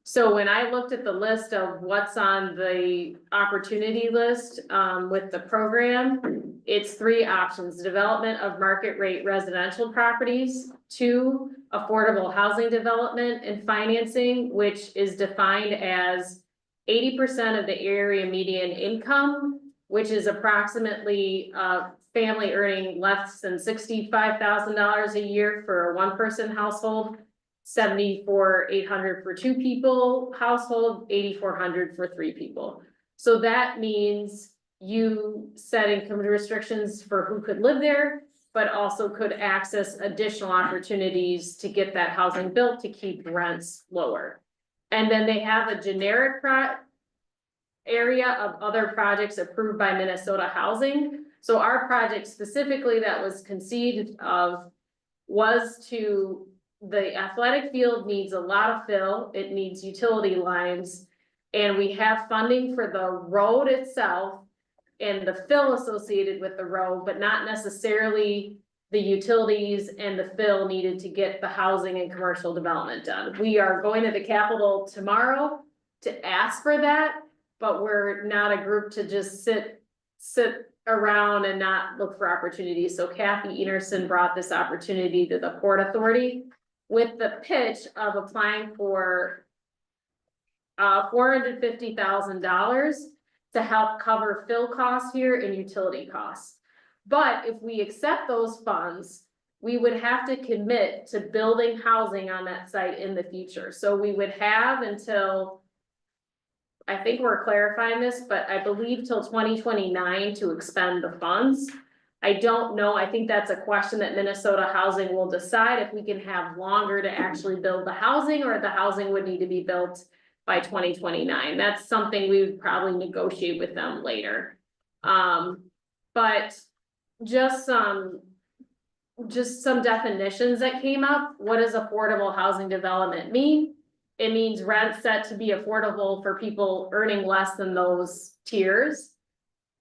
So when I looked at the list of what's on the opportunity list, with the program, it's 3 options: development of market rate residential properties, 2, affordable housing development and financing, which is defined as 80% of the area median income, which is approximately, family earning less than $65,000 a year for a 1-person household, $74,800 for 2 people household, $8,400 for 3 people. So that means you set income restrictions for who could live there, but also could access additional opportunities to get that housing built to keep rents lower. And then they have a generic area of other projects approved by Minnesota Housing. So our project specifically that was conceived of was to, the athletic field needs a lot of fill, it needs utility lines. And we have funding for the road itself and the fill associated with the road, but not necessarily the utilities and the fill needed to get the housing and commercial development done. We are going to the Capitol tomorrow to ask for that, but we're not a group to just sit around and not look for opportunities. So Kathy Enerson brought this opportunity to the Port Authority with the pitch of applying for $450,000 to help cover fill costs here and utility costs. But if we accept those funds, we would have to commit to building housing on that site in the future. So we would have until, I think we're clarifying this, but I believe till 2029 to expend the funds. I don't know, I think that's a question that Minnesota Housing will decide if we can have longer to actually build the housing, or the housing would need to be built by 2029. That's something we would probably negotiate with them later. But just some definitions that came up. What does affordable housing development mean? It means rent set to be affordable for people earning less than those tiers.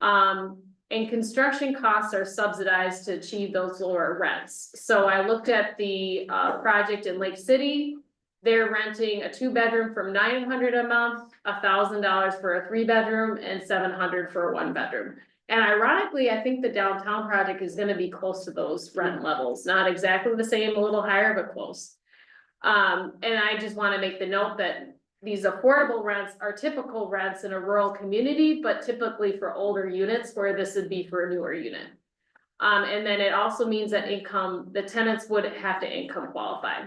And construction costs are subsidized to achieve those lower rents. So I looked at the project in Lake City. They're renting a 2-bedroom from $900 a month, $1,000 for a 3-bedroom, and $700 for a 1-bedroom. And ironically, I think the downtown project is gonna be close to those rent levels. Not exactly the same, a little higher, but close. And I just wanna make the note that these affordable rents are typical rents in a rural community, but typically for older units, where this would be for a newer unit. And then it also means that the tenants would have to income qualify.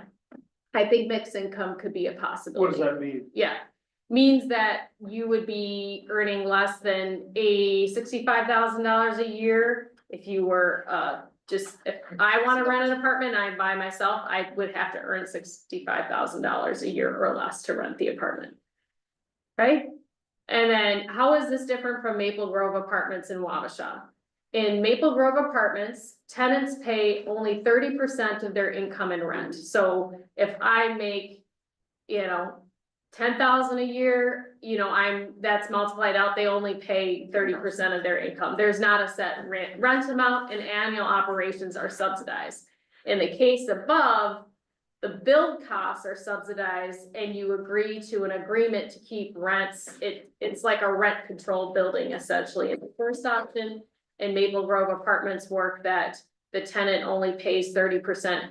I think mixed income could be a possibility. What does that mean? Yeah, means that you would be earning less than $65,000 a year. If you were, if I wanna rent an apartment, I'm by myself, I would have to earn $65,000 a year or less to rent the apartment. Right? And then how is this different from Maple Grove Apartments in Wabasha? In Maple Grove Apartments, tenants pay only 30% of their income in rent. So if I make, 10,000 a year, you know, that's multiplied out, they only pay 30% of their income. There's not a set rent amount, and annual operations are subsidized. In the case above, the build costs are subsidized and you agree to an agreement to keep rents. It's like a rent controlled building essentially. In the first option, in Maple Grove Apartments work that the tenant only pays 30%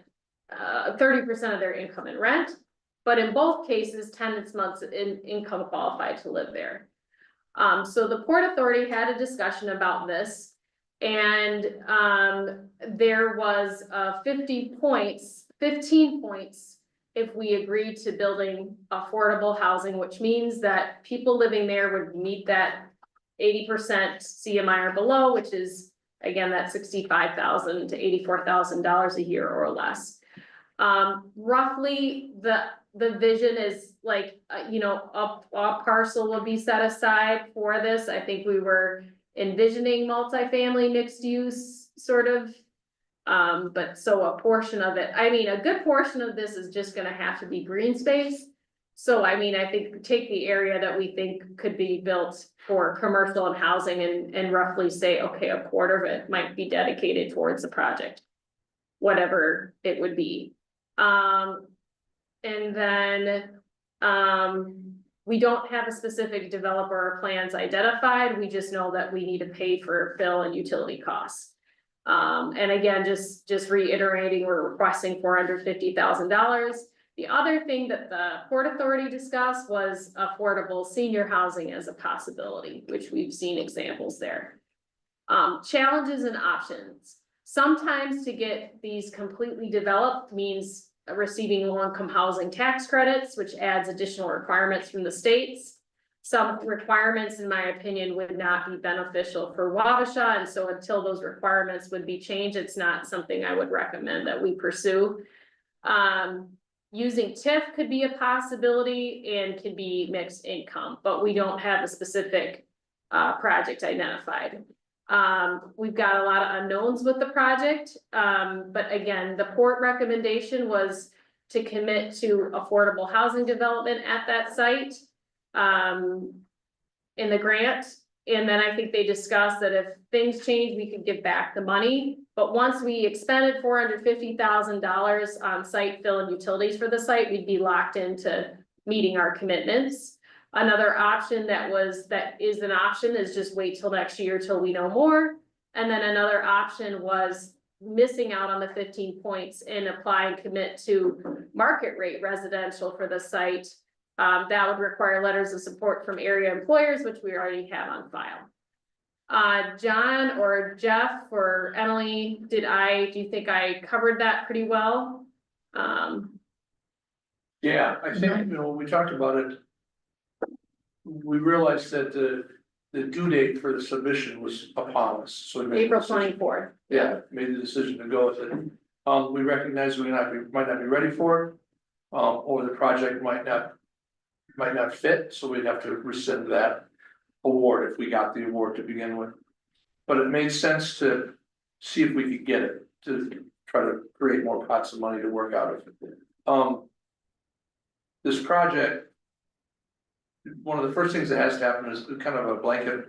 of their income in rent. But in both cases, tenants must income qualified to live there. So the Port Authority had a discussion about this. And there was 15 points if we agreed to building affordable housing, which means that people living there would meet that 80% CMI or below, which is again that $65,000 to $84,000 a year or less. Roughly the vision is like, you know, a parcel will be set aside for this. I think we were envisioning multifamily mixed use sort of. But so a portion of it, I mean, a good portion of this is just gonna have to be green space. So I mean, I think take the area that we think could be built for commercial and housing and roughly say, okay, a quarter of it might be dedicated towards the project. Whatever it would be. And then, we don't have a specific developer or plans identified. We just know that we need to pay for fill and utility costs. And again, just reiterating, we're requesting $450,000. The other thing that the Port Authority discussed was affordable senior housing as a possibility, which we've seen examples there. Challenges and options. Sometimes to get these completely developed means receiving low-income housing tax credits, which adds additional requirements from the states. Some requirements, in my opinion, would not be beneficial for Wabasha, and so until those requirements would be changed, it's not something I would recommend that we pursue. Using TIF could be a possibility and could be mixed income, but we don't have a specific project identified. We've got a lot of unknowns with the project, but again, the port recommendation was to commit to affordable housing development at that site in the grant. And then I think they discussed that if things change, we could give back the money. But once we expended $450,000 on site fill and utilities for the site, we'd be locked into meeting our commitments. Another option that is an option is just wait till next year till we know more. And then another option was missing out on the 15 points and apply and commit to market rate residential for the site. That would require letters of support from area employers, which we already have on file. John or Jeff or Emily, do you think I covered that pretty well? Yeah, I think, you know, when we talked about it, we realized that the due date for the submission was upon us, so. April 24th. Yeah, made the decision to go with it. We recognize we might not be ready for it, or the project might not fit, so we'd have to rescind that award if we got the award to begin with. But it made sense to see if we could get it, to try to create more pots of money to work out of it. This project, one of the first things that has to happen is kind of a blanket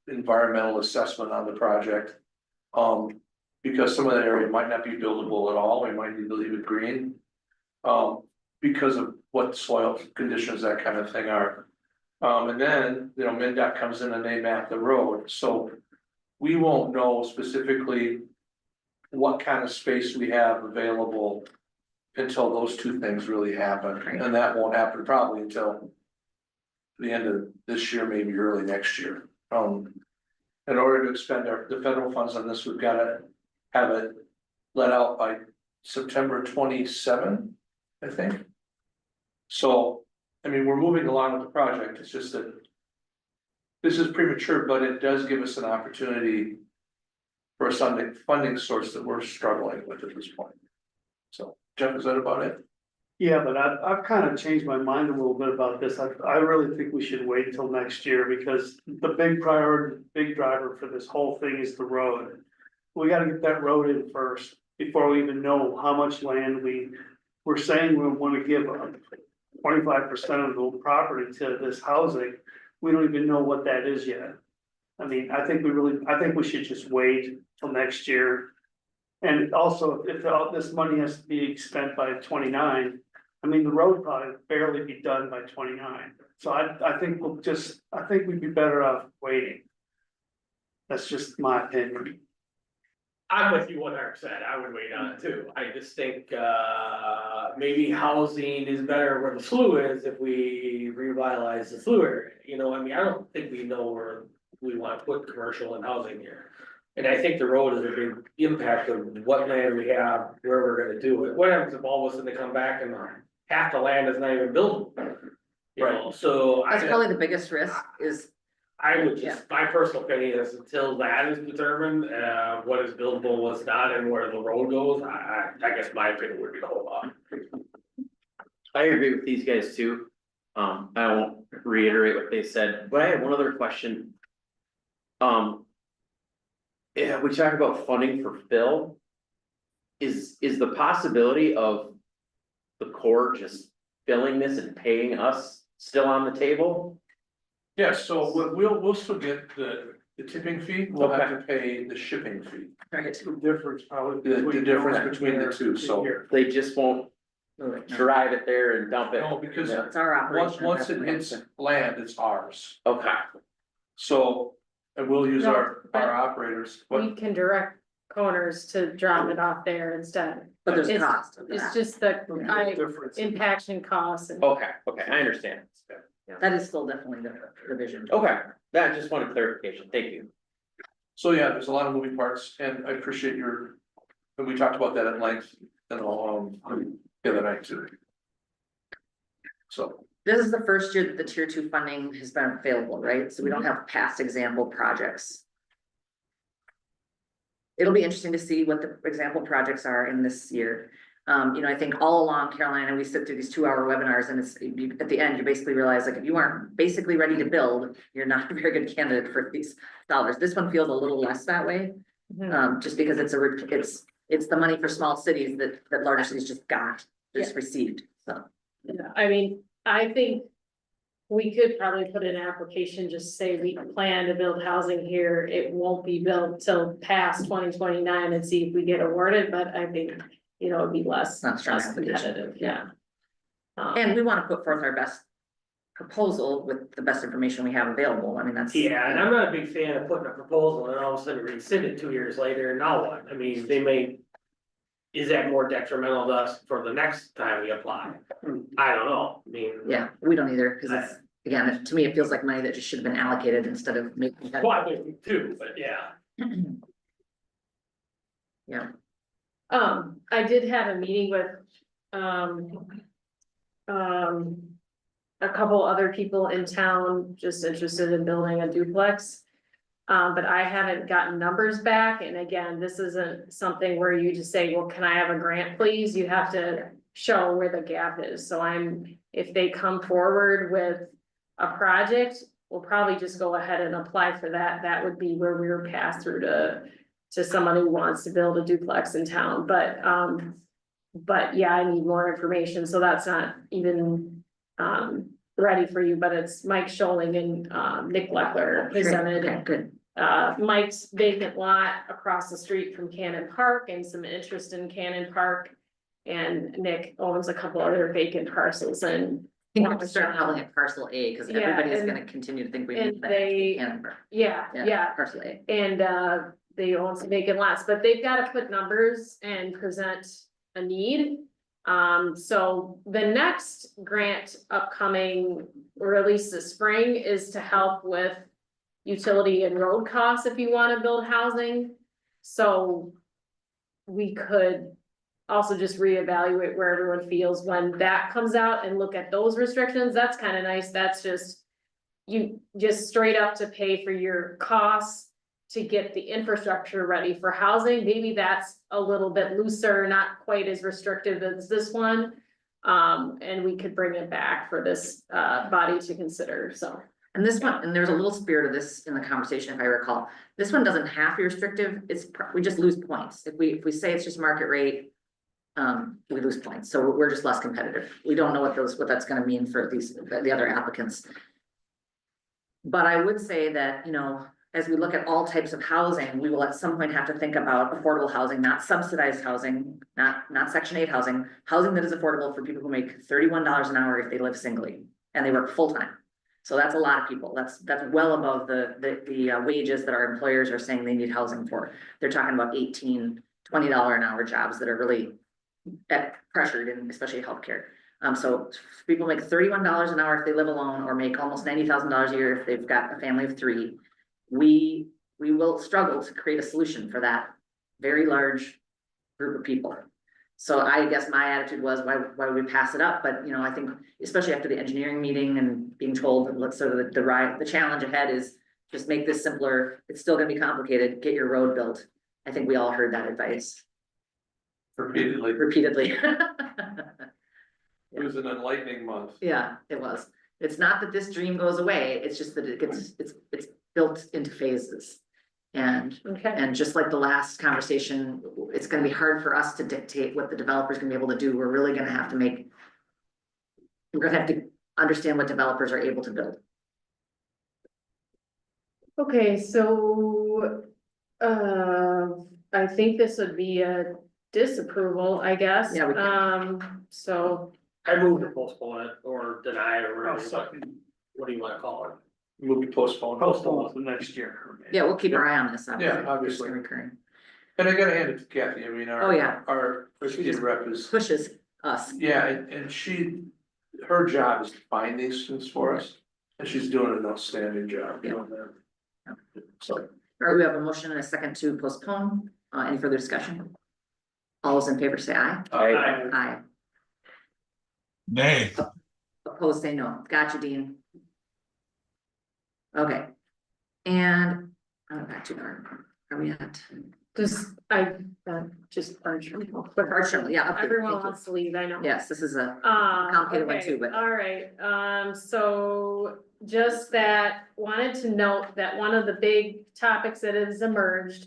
environmental assessment on the project. Because some of that area might not be buildable at all, we might need to leave it green. Because of what soil conditions, that kind of thing are. And then, you know, MnDOT comes in and they map the road, so we won't know specifically what kind of space we have available until those two things really happen, and that won't happen probably until the end of this year, maybe early next year. In order to expend the federal funds on this, we've got to have it let out by September 27, I think. So, I mean, we're moving along with the project, it's just that this is premature, but it does give us an opportunity for a funding source that we're struggling with at this point. So, Jeff, is that about it? Yeah, but I've kind of changed my mind a little bit about this. I really think we should wait till next year because the big priority, big driver for this whole thing is the road. We gotta get that road in first before we even know how much land we're saying we want to give up. 25% of the property to this housing, we don't even know what that is yet. I mean, I think we should just wait till next year. And also, if all this money has to be spent by 29, I mean, the road probably barely be done by 29. So I think we'd be better off waiting. That's just my opinion. I'm with you 100%. I would wait on it too. I just think, maybe housing is better where the slough is if we revitalize the slough area. You know, I mean, I don't think we know where we want to put commercial and housing here. And I think the road is a big impact of what land we have, where we're gonna do it. What happens if all of a sudden they come back and half the land is not even buildable? You know, so That's probably the biggest risk is, I would just, my personal opinion is until that is determined, what is buildable, what's not, and where the road goes, I guess my opinion would be to hold on. I agree with these guys too. I won't reiterate what they said, but I have one other question. Yeah, we talk about funding for fill. Is the possibility of the Corps just filling this and paying us still on the table? Yes, so we'll still get the tipping fee, we'll have to pay the shipping fee. The difference probably. The difference between the two, so. They just won't drive it there and dump it? No, because it's our operation. once it hits land, it's ours. Okay, So, and we'll use No, our but operators. We can direct Coners to drop it off there instead. But there's It's- cost. It's just the Difference. impaction costs and. okay, I understand. That is still definitely the vision. Okay, that just wanted clarification, thank you. So yeah, there's a lot of moving parts and I appreciate and we talked about that at length and the other night too. So, This is the first year that the tier 2 funding has been available, right? So we don't have past example projects. It'll be interesting to see what the example projects are in this year. You know, I think all along Carolina, we sit through these 2-hour webinars and at the end, you basically realize like, if you aren't basically ready to build, you're not a very good candidate for these dollars. This one feels a little less that way. Just because it's the money for small cities that larger cities just received, so. Yeah, I mean, I think we could probably put in an application, just say we plan to build housing here. It won't be built till past 2029 and see if we get awarded, but I think, you know, it'd be less Not strong competitive, yeah. And we wanna put forth our best proposal with the best information we have available. I mean, that's. Yeah, and I'm not a big fan of putting a proposal and all of a sudden rescind it 2 years later, and now what? I mean, they may. Is that more detrimental to us for the next time we apply? I don't know, I mean. Yeah, we don't either, cause it's, again, to me, it feels like money that just should have been allocated instead of making. Well, I think too, but yeah. Yeah. I did have a meeting with, a couple other people in town just interested in building a duplex. But I haven't gotten numbers back, and again, this isn't something where you just say, well, can I have a grant, please? You have to show where the gap is, so if they come forward with a project, we'll probably just go ahead and apply for that. That would be where we were passed through to someone who wants to build a duplex in town, but yeah, I need more information, so that's not even, ready for you, but it's Mike Scholing and, Nick Leckler presented. Okay, good. Mike's vacant lot across the street from Cannon Park and some interest in Cannon Park. And Nick owns a couple other vacant parcels and. I think we can start calling it parcel A, cause Yeah, everybody's and- gonna continue to think we and need that. they- Canada. Yeah. Parcel A. And they own some vacant lots, but they've gotta put numbers and present a need. So the next grant upcoming, or at least this spring, is to help with utility and road costs if you wanna build housing. So we could also just reevaluate where everyone feels when that comes out and look at those restrictions. That's kinda nice. That's just, you just straight up to pay for your costs to get the infrastructure ready for housing. Maybe that's a little bit looser, not quite as restrictive as this one. And we could bring it back for this body to consider, so. And this one, and there's a little spirit of this in the conversation, if I recall. This one doesn't have to be restrictive, we just lose points. If we say it's just market rate, we lose points, so we're just less competitive. We don't know what that's gonna mean for the other applicants. But I would say that, you know, as we look at all types of housing, we will at some point have to think about affordable housing, not subsidized housing, not Section 8 housing, housing that is affordable for people who make $31 an hour if they live singly and they work full-time. So that's a lot of people. That's well above the wages that our employers are saying they need housing for. They're talking about $18, $20 an hour jobs that are really pressured in especially healthcare. So people make $31 an hour if they live alone, or make almost $90,000 a year if they've got a family of 3. We will struggle to create a solution for that very large group of people. So I guess my attitude was, why would we pass it up? But, you know, I think especially after the engineering meeting and being told, let's sort of the challenge ahead is just make this simpler. It's still gonna be complicated. Get your road built. I think we all heard that advice. Repeatedly. It was an enlightening month. Yeah, it was. It's not that this dream goes away. It's just that it's built into phases. And just like the last conversation, it's gonna be hard for us to dictate what the developer's gonna be able to do. We're really gonna have to understand what developers are able to build. Okay, so, I think this would be a disapproval, I guess. Yeah, we can. So, I move to postpone it or deny it or whatever. What do you wanna call it? Move to postpone. Postpone to next year. Yeah, we'll keep our eye on this. Yeah, obviously. Recurring. And I gotta hand it to Kathy, I mean, Oh, yeah. our Christine rep is, Pushes us. yeah, and her job is to find these things for us, and she's doing an outstanding job doing that. So, All right, we have a motion and a second to postpone. Any further discussion? All those in favor say aye. Aye. Aye. Nay. Opposed, say no. Gotcha, Dean. Okay. And, back to are we at? just partial. But partial, yeah. okay, Everyone thank you. wants to leave, I know. Yes, this is a complicated one Okay, too, but all right, so just that, wanted to note that one of the big topics that has emerged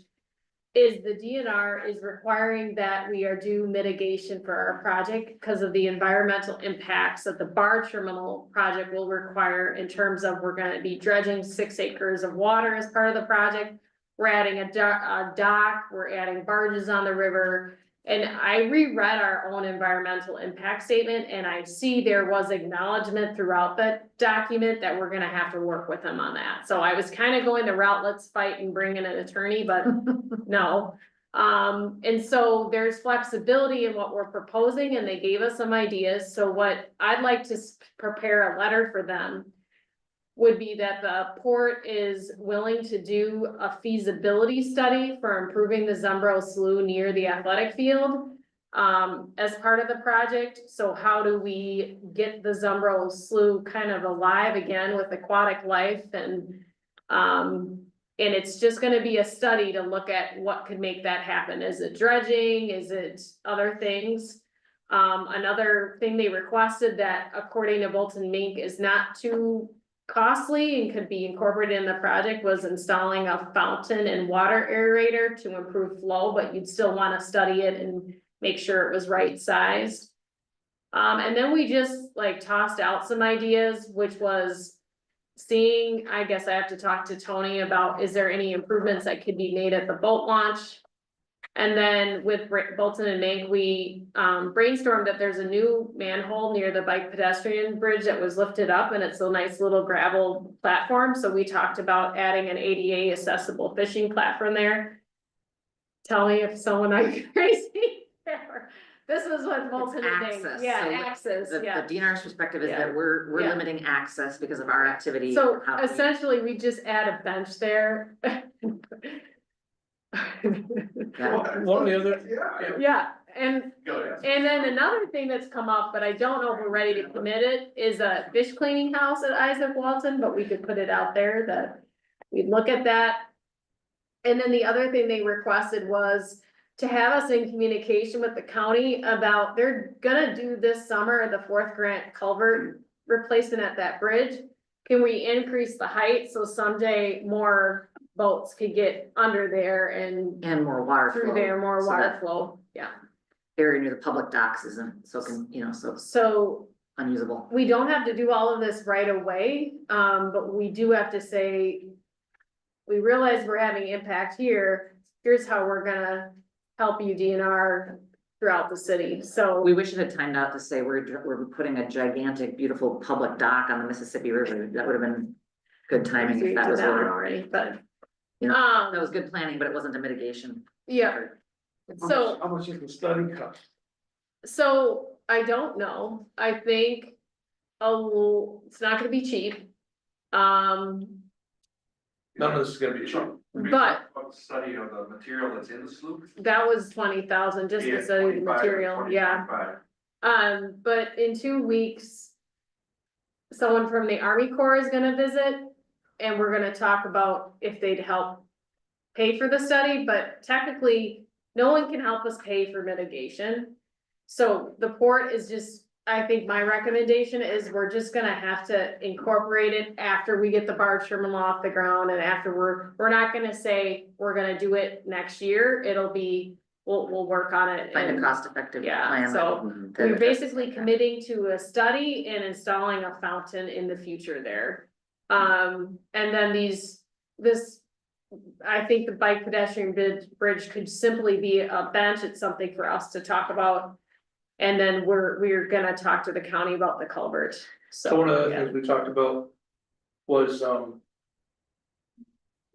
is the DNR is requiring that we are do mitigation for our project because of the environmental impacts that the bar terminal project will require in terms of we're gonna be dredging 6 acres of water as part of the project. We're adding a dock, we're adding barges on the river. And I reread our own environmental impact statement and I see there was acknowledgement throughout that document that we're gonna have to work with them on that. So I was kind of going the route, let's fight and bring in an attorney, but no. And so there's flexibility in what we're proposing and they gave us some ideas. So what I'd like to prepare a letter for them would be that the port is willing to do a feasibility study for improving the Zumbro Slough near the athletic field as part of the project. So how do we get the Zumbro Slough kind of alive again with aquatic life and it's just gonna be a study to look at what could make that happen. Is it dredging? Is it other things? Another thing they requested that according to Bolton Mink is not too costly and could be incorporated in the project was installing a fountain and water aerator to improve flow, but you'd still want to study it and make sure it was right sized. And then we just like tossed out some ideas, which was seeing, I guess I have to talk to Tony about, is there any improvements that could be made at the boat launch? And then with Bolton and Meg, we brainstormed that there's a new manhole near the bike pedestrian bridge that was lifted up and it's a nice little gravel platform. So we talked about adding an ADA accessible fishing platform there. Tell me if someone I'm crazy. This is what Bolton and Meg, access. yeah, So access, the yeah. DNR's perspective is Yeah. that we're Yeah. limiting access because of our activity. So How can we- essentially, we just add a bench there. one of the other, Yeah, and then another thing that's come up, but I don't know if we're ready to commit it, is a fish cleaning house at Isaac Walton, but we could put it out there that we'd look at that. And then the other thing they requested was to have us in communication with the county about, they're gonna do this summer, the 4th grant culvert replacement at that bridge. Can we increase the height so someday more boats could get under there and more water through flow. there, more So water that- flow, yeah. area near the public docks isn't, so can, you know, so So unusable. we don't have to do all of this right away, but we do have to say, we realize we're having impact here, here's how we're gonna help you DNR throughout the city, so. We wish it had timed out to say we're putting a gigantic, beautiful public dock on the Mississippi River. That would have been good timing We if that did was that one what, already, but, you know, that um, was good planning, but it wasn't a mitigation. yeah, so. How much is the study cost? So I don't know. I think, oh, it's not gonna be cheap. None of this is gonna be cheap. But Study of the material that's in the sloop. that was 20,000 just to study the material, yeah. But in 2 weeks, someone from the Army Corps is gonna visit, and we're gonna talk about if they'd help pay for the study, but technically, no one can help us pay for mitigation. So the port is just, I think my recommendation is we're just gonna have to incorporate it after we get the barge terminal off the ground, and after we're not gonna say we're gonna do it next year, it'll be, we'll work on it. Find a and- cost-effective Yeah, plan. so that- we're basically committing to a study and installing a fountain in the future there. And then I think the bike pedestrian bridge could simply be a bench. It's something for us to talk about. And then we're gonna talk to the county about the culvert, So one of the yeah. things we talked about was,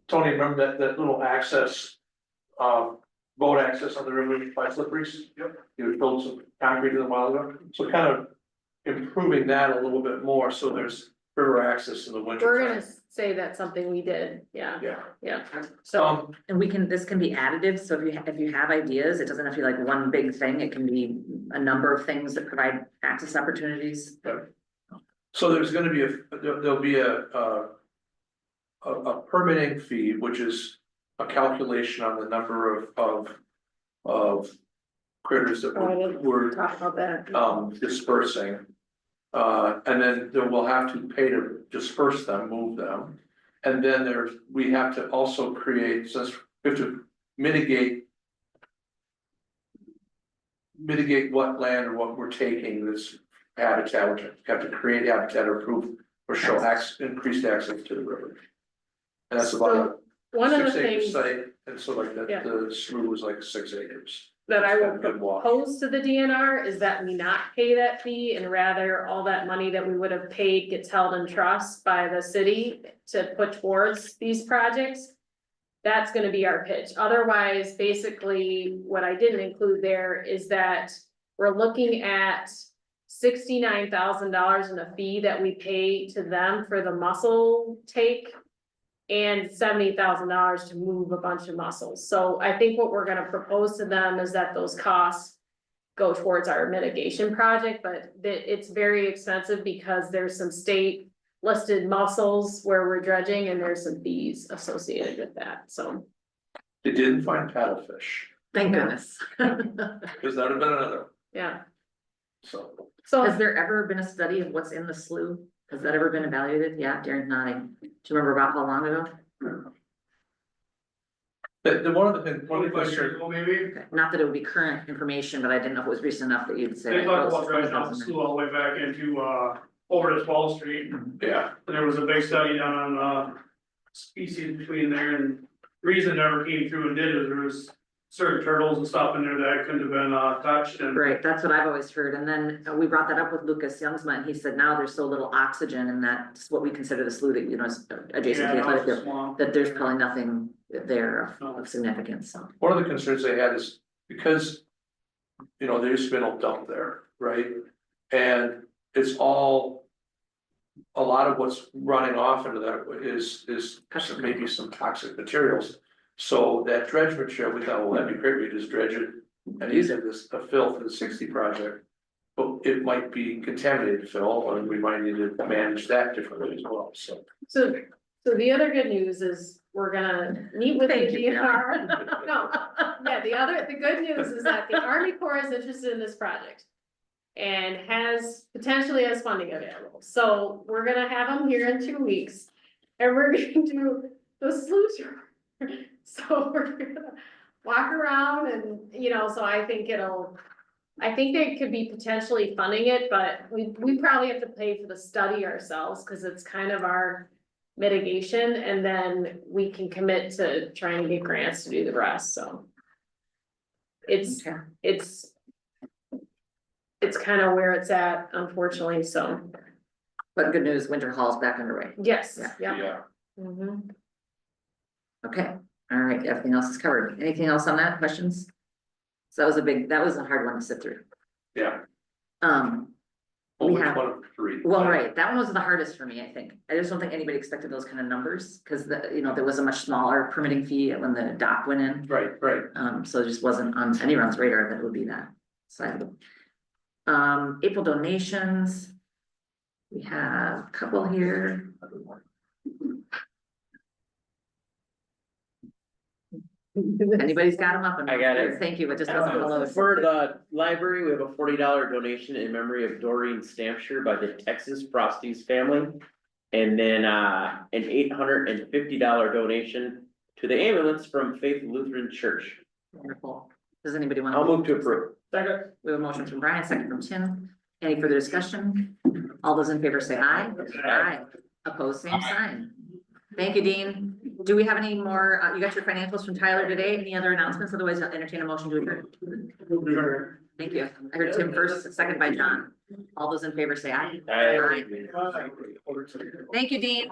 Tony, remember that little access, boat access on the river by Slippery's? Yep. You built some concrete a while ago, so kind of improving that a little bit more, so there's river access in the winter. We're time. gonna say that's something we did, yeah, Yeah, so. And this can be additive, so if you have ideas, it doesn't have to be like one big thing, it can be a number of things that provide access opportunities. so there's gonna be there'll be a permitting fee, which is a calculation on the number of critters that Oh, I didn't we're talk about that. dispersing. And then we'll have to pay to disperse them, move them. And then we have to also create, since we have to mitigate what land or what we're taking, this habitat, we have to create habitat or prove or show increased access to the river. And that's about So, a one of the 6 acre things site, and so like Yeah. the slough was like 6 acres. that I will Good walk. propose to the DNR is that we not pay that fee, and rather all that money that we would have paid gets held in trust by the city to put towards these projects. That's gonna be our pitch. Otherwise, basically, what I didn't include there is that we're looking at $69,000 in a fee that we pay to them for the mussel take, and $70,000 to move a bunch of mussels. So I think what we're gonna propose to them is that those costs go towards our mitigation project, but it's very expensive because there's some state listed mussels where we're dredging, and there's some fees associated with that, so. They didn't find paddlefish, Thank goodness. because that would have been another, Yeah, so. Has there ever been a study of what's in the slough? Has that ever been evaluated? Yeah, Darren's nodding. Do you remember about how long ago? The one of the things, one of the 25 years concerns, ago, maybe. Okay, not that it would be current information, but I didn't know if it was recent enough that you'd say. They like, talked oh, about it's driving down the 20,000. school all the way back into, over to 12th Street. yeah, And there was a big study done on, species between there, and the reason it never came through and did is there was certain turtles and stuff in there that couldn't have been, touched, and Right, that's what I've always heard. And then we brought that up with Lucas Youngsma, and he said now there's so little oxygen in that, what we consider the slough that, you know, is adjacent to the yeah, athletic it's a field, swamp. that there's probably nothing there of significance, so. one of the concerns they had is because, you know, there used to be an old dump there, right? And it's all, a lot of what's running off into that is maybe some toxic materials. So that dredge material, we thought, well, that'd be great, we just dredge it and use it as a fill for the 60 project. But it might be contaminated fill, and we might need to manage that differently as well, so. so the other good news is we're gonna meet with the Thank you, DNR. No, yeah, the good news is that the Army Corps is interested in this project. And potentially has funding available, so we're gonna have them here in 2 weeks. And we're gonna do the slough tour. So we're gonna walk around and, you know, so I think it'll I think they could be potentially funding it, but we probably have to pay for the study ourselves, cause it's kind of our mitigation, and then we can commit to trying to get grants to do the rest, so. It's Okay. it's kind of where it's at, unfortunately, so, But good news, winter hall's back underway. yes, Yeah. yeah. Mhm. Okay, all right, everything else is covered. Anything else on that? Questions? So that was a hard one to sit through. Yeah. We Which have, one of the three? well, right, that one was the hardest for me, I think. I just don't think anybody expected those kind of numbers, because there was a much smaller permitting fee when the dock went in. Right. So it just wasn't on anyone's radar that it would be that side of it. April donations. We have a couple here. Anybody's got them up? I got it. Thank you, it just wasn't gonna load. For the library, we have a $40 donation in memory of Doreen Stampshire by the Texas Frosties family. And then an $850 donation to the ambulance from Faith Lutheran Church. Wonderful. Does anybody want to? I'll move to approve. Second. We have a motion from Brian, second from Tim. Any further discussion? All those in favor say aye. Aye. Opposed, same sign. Thank you, Dean. Do we have any more, you got your financials from Tyler today? Any other announcements? Otherwise, I'll entertain a motion to adjourn. Thank you. I heard Tim first, second by John. All those in favor say aye. Aye. Thank you, Dean.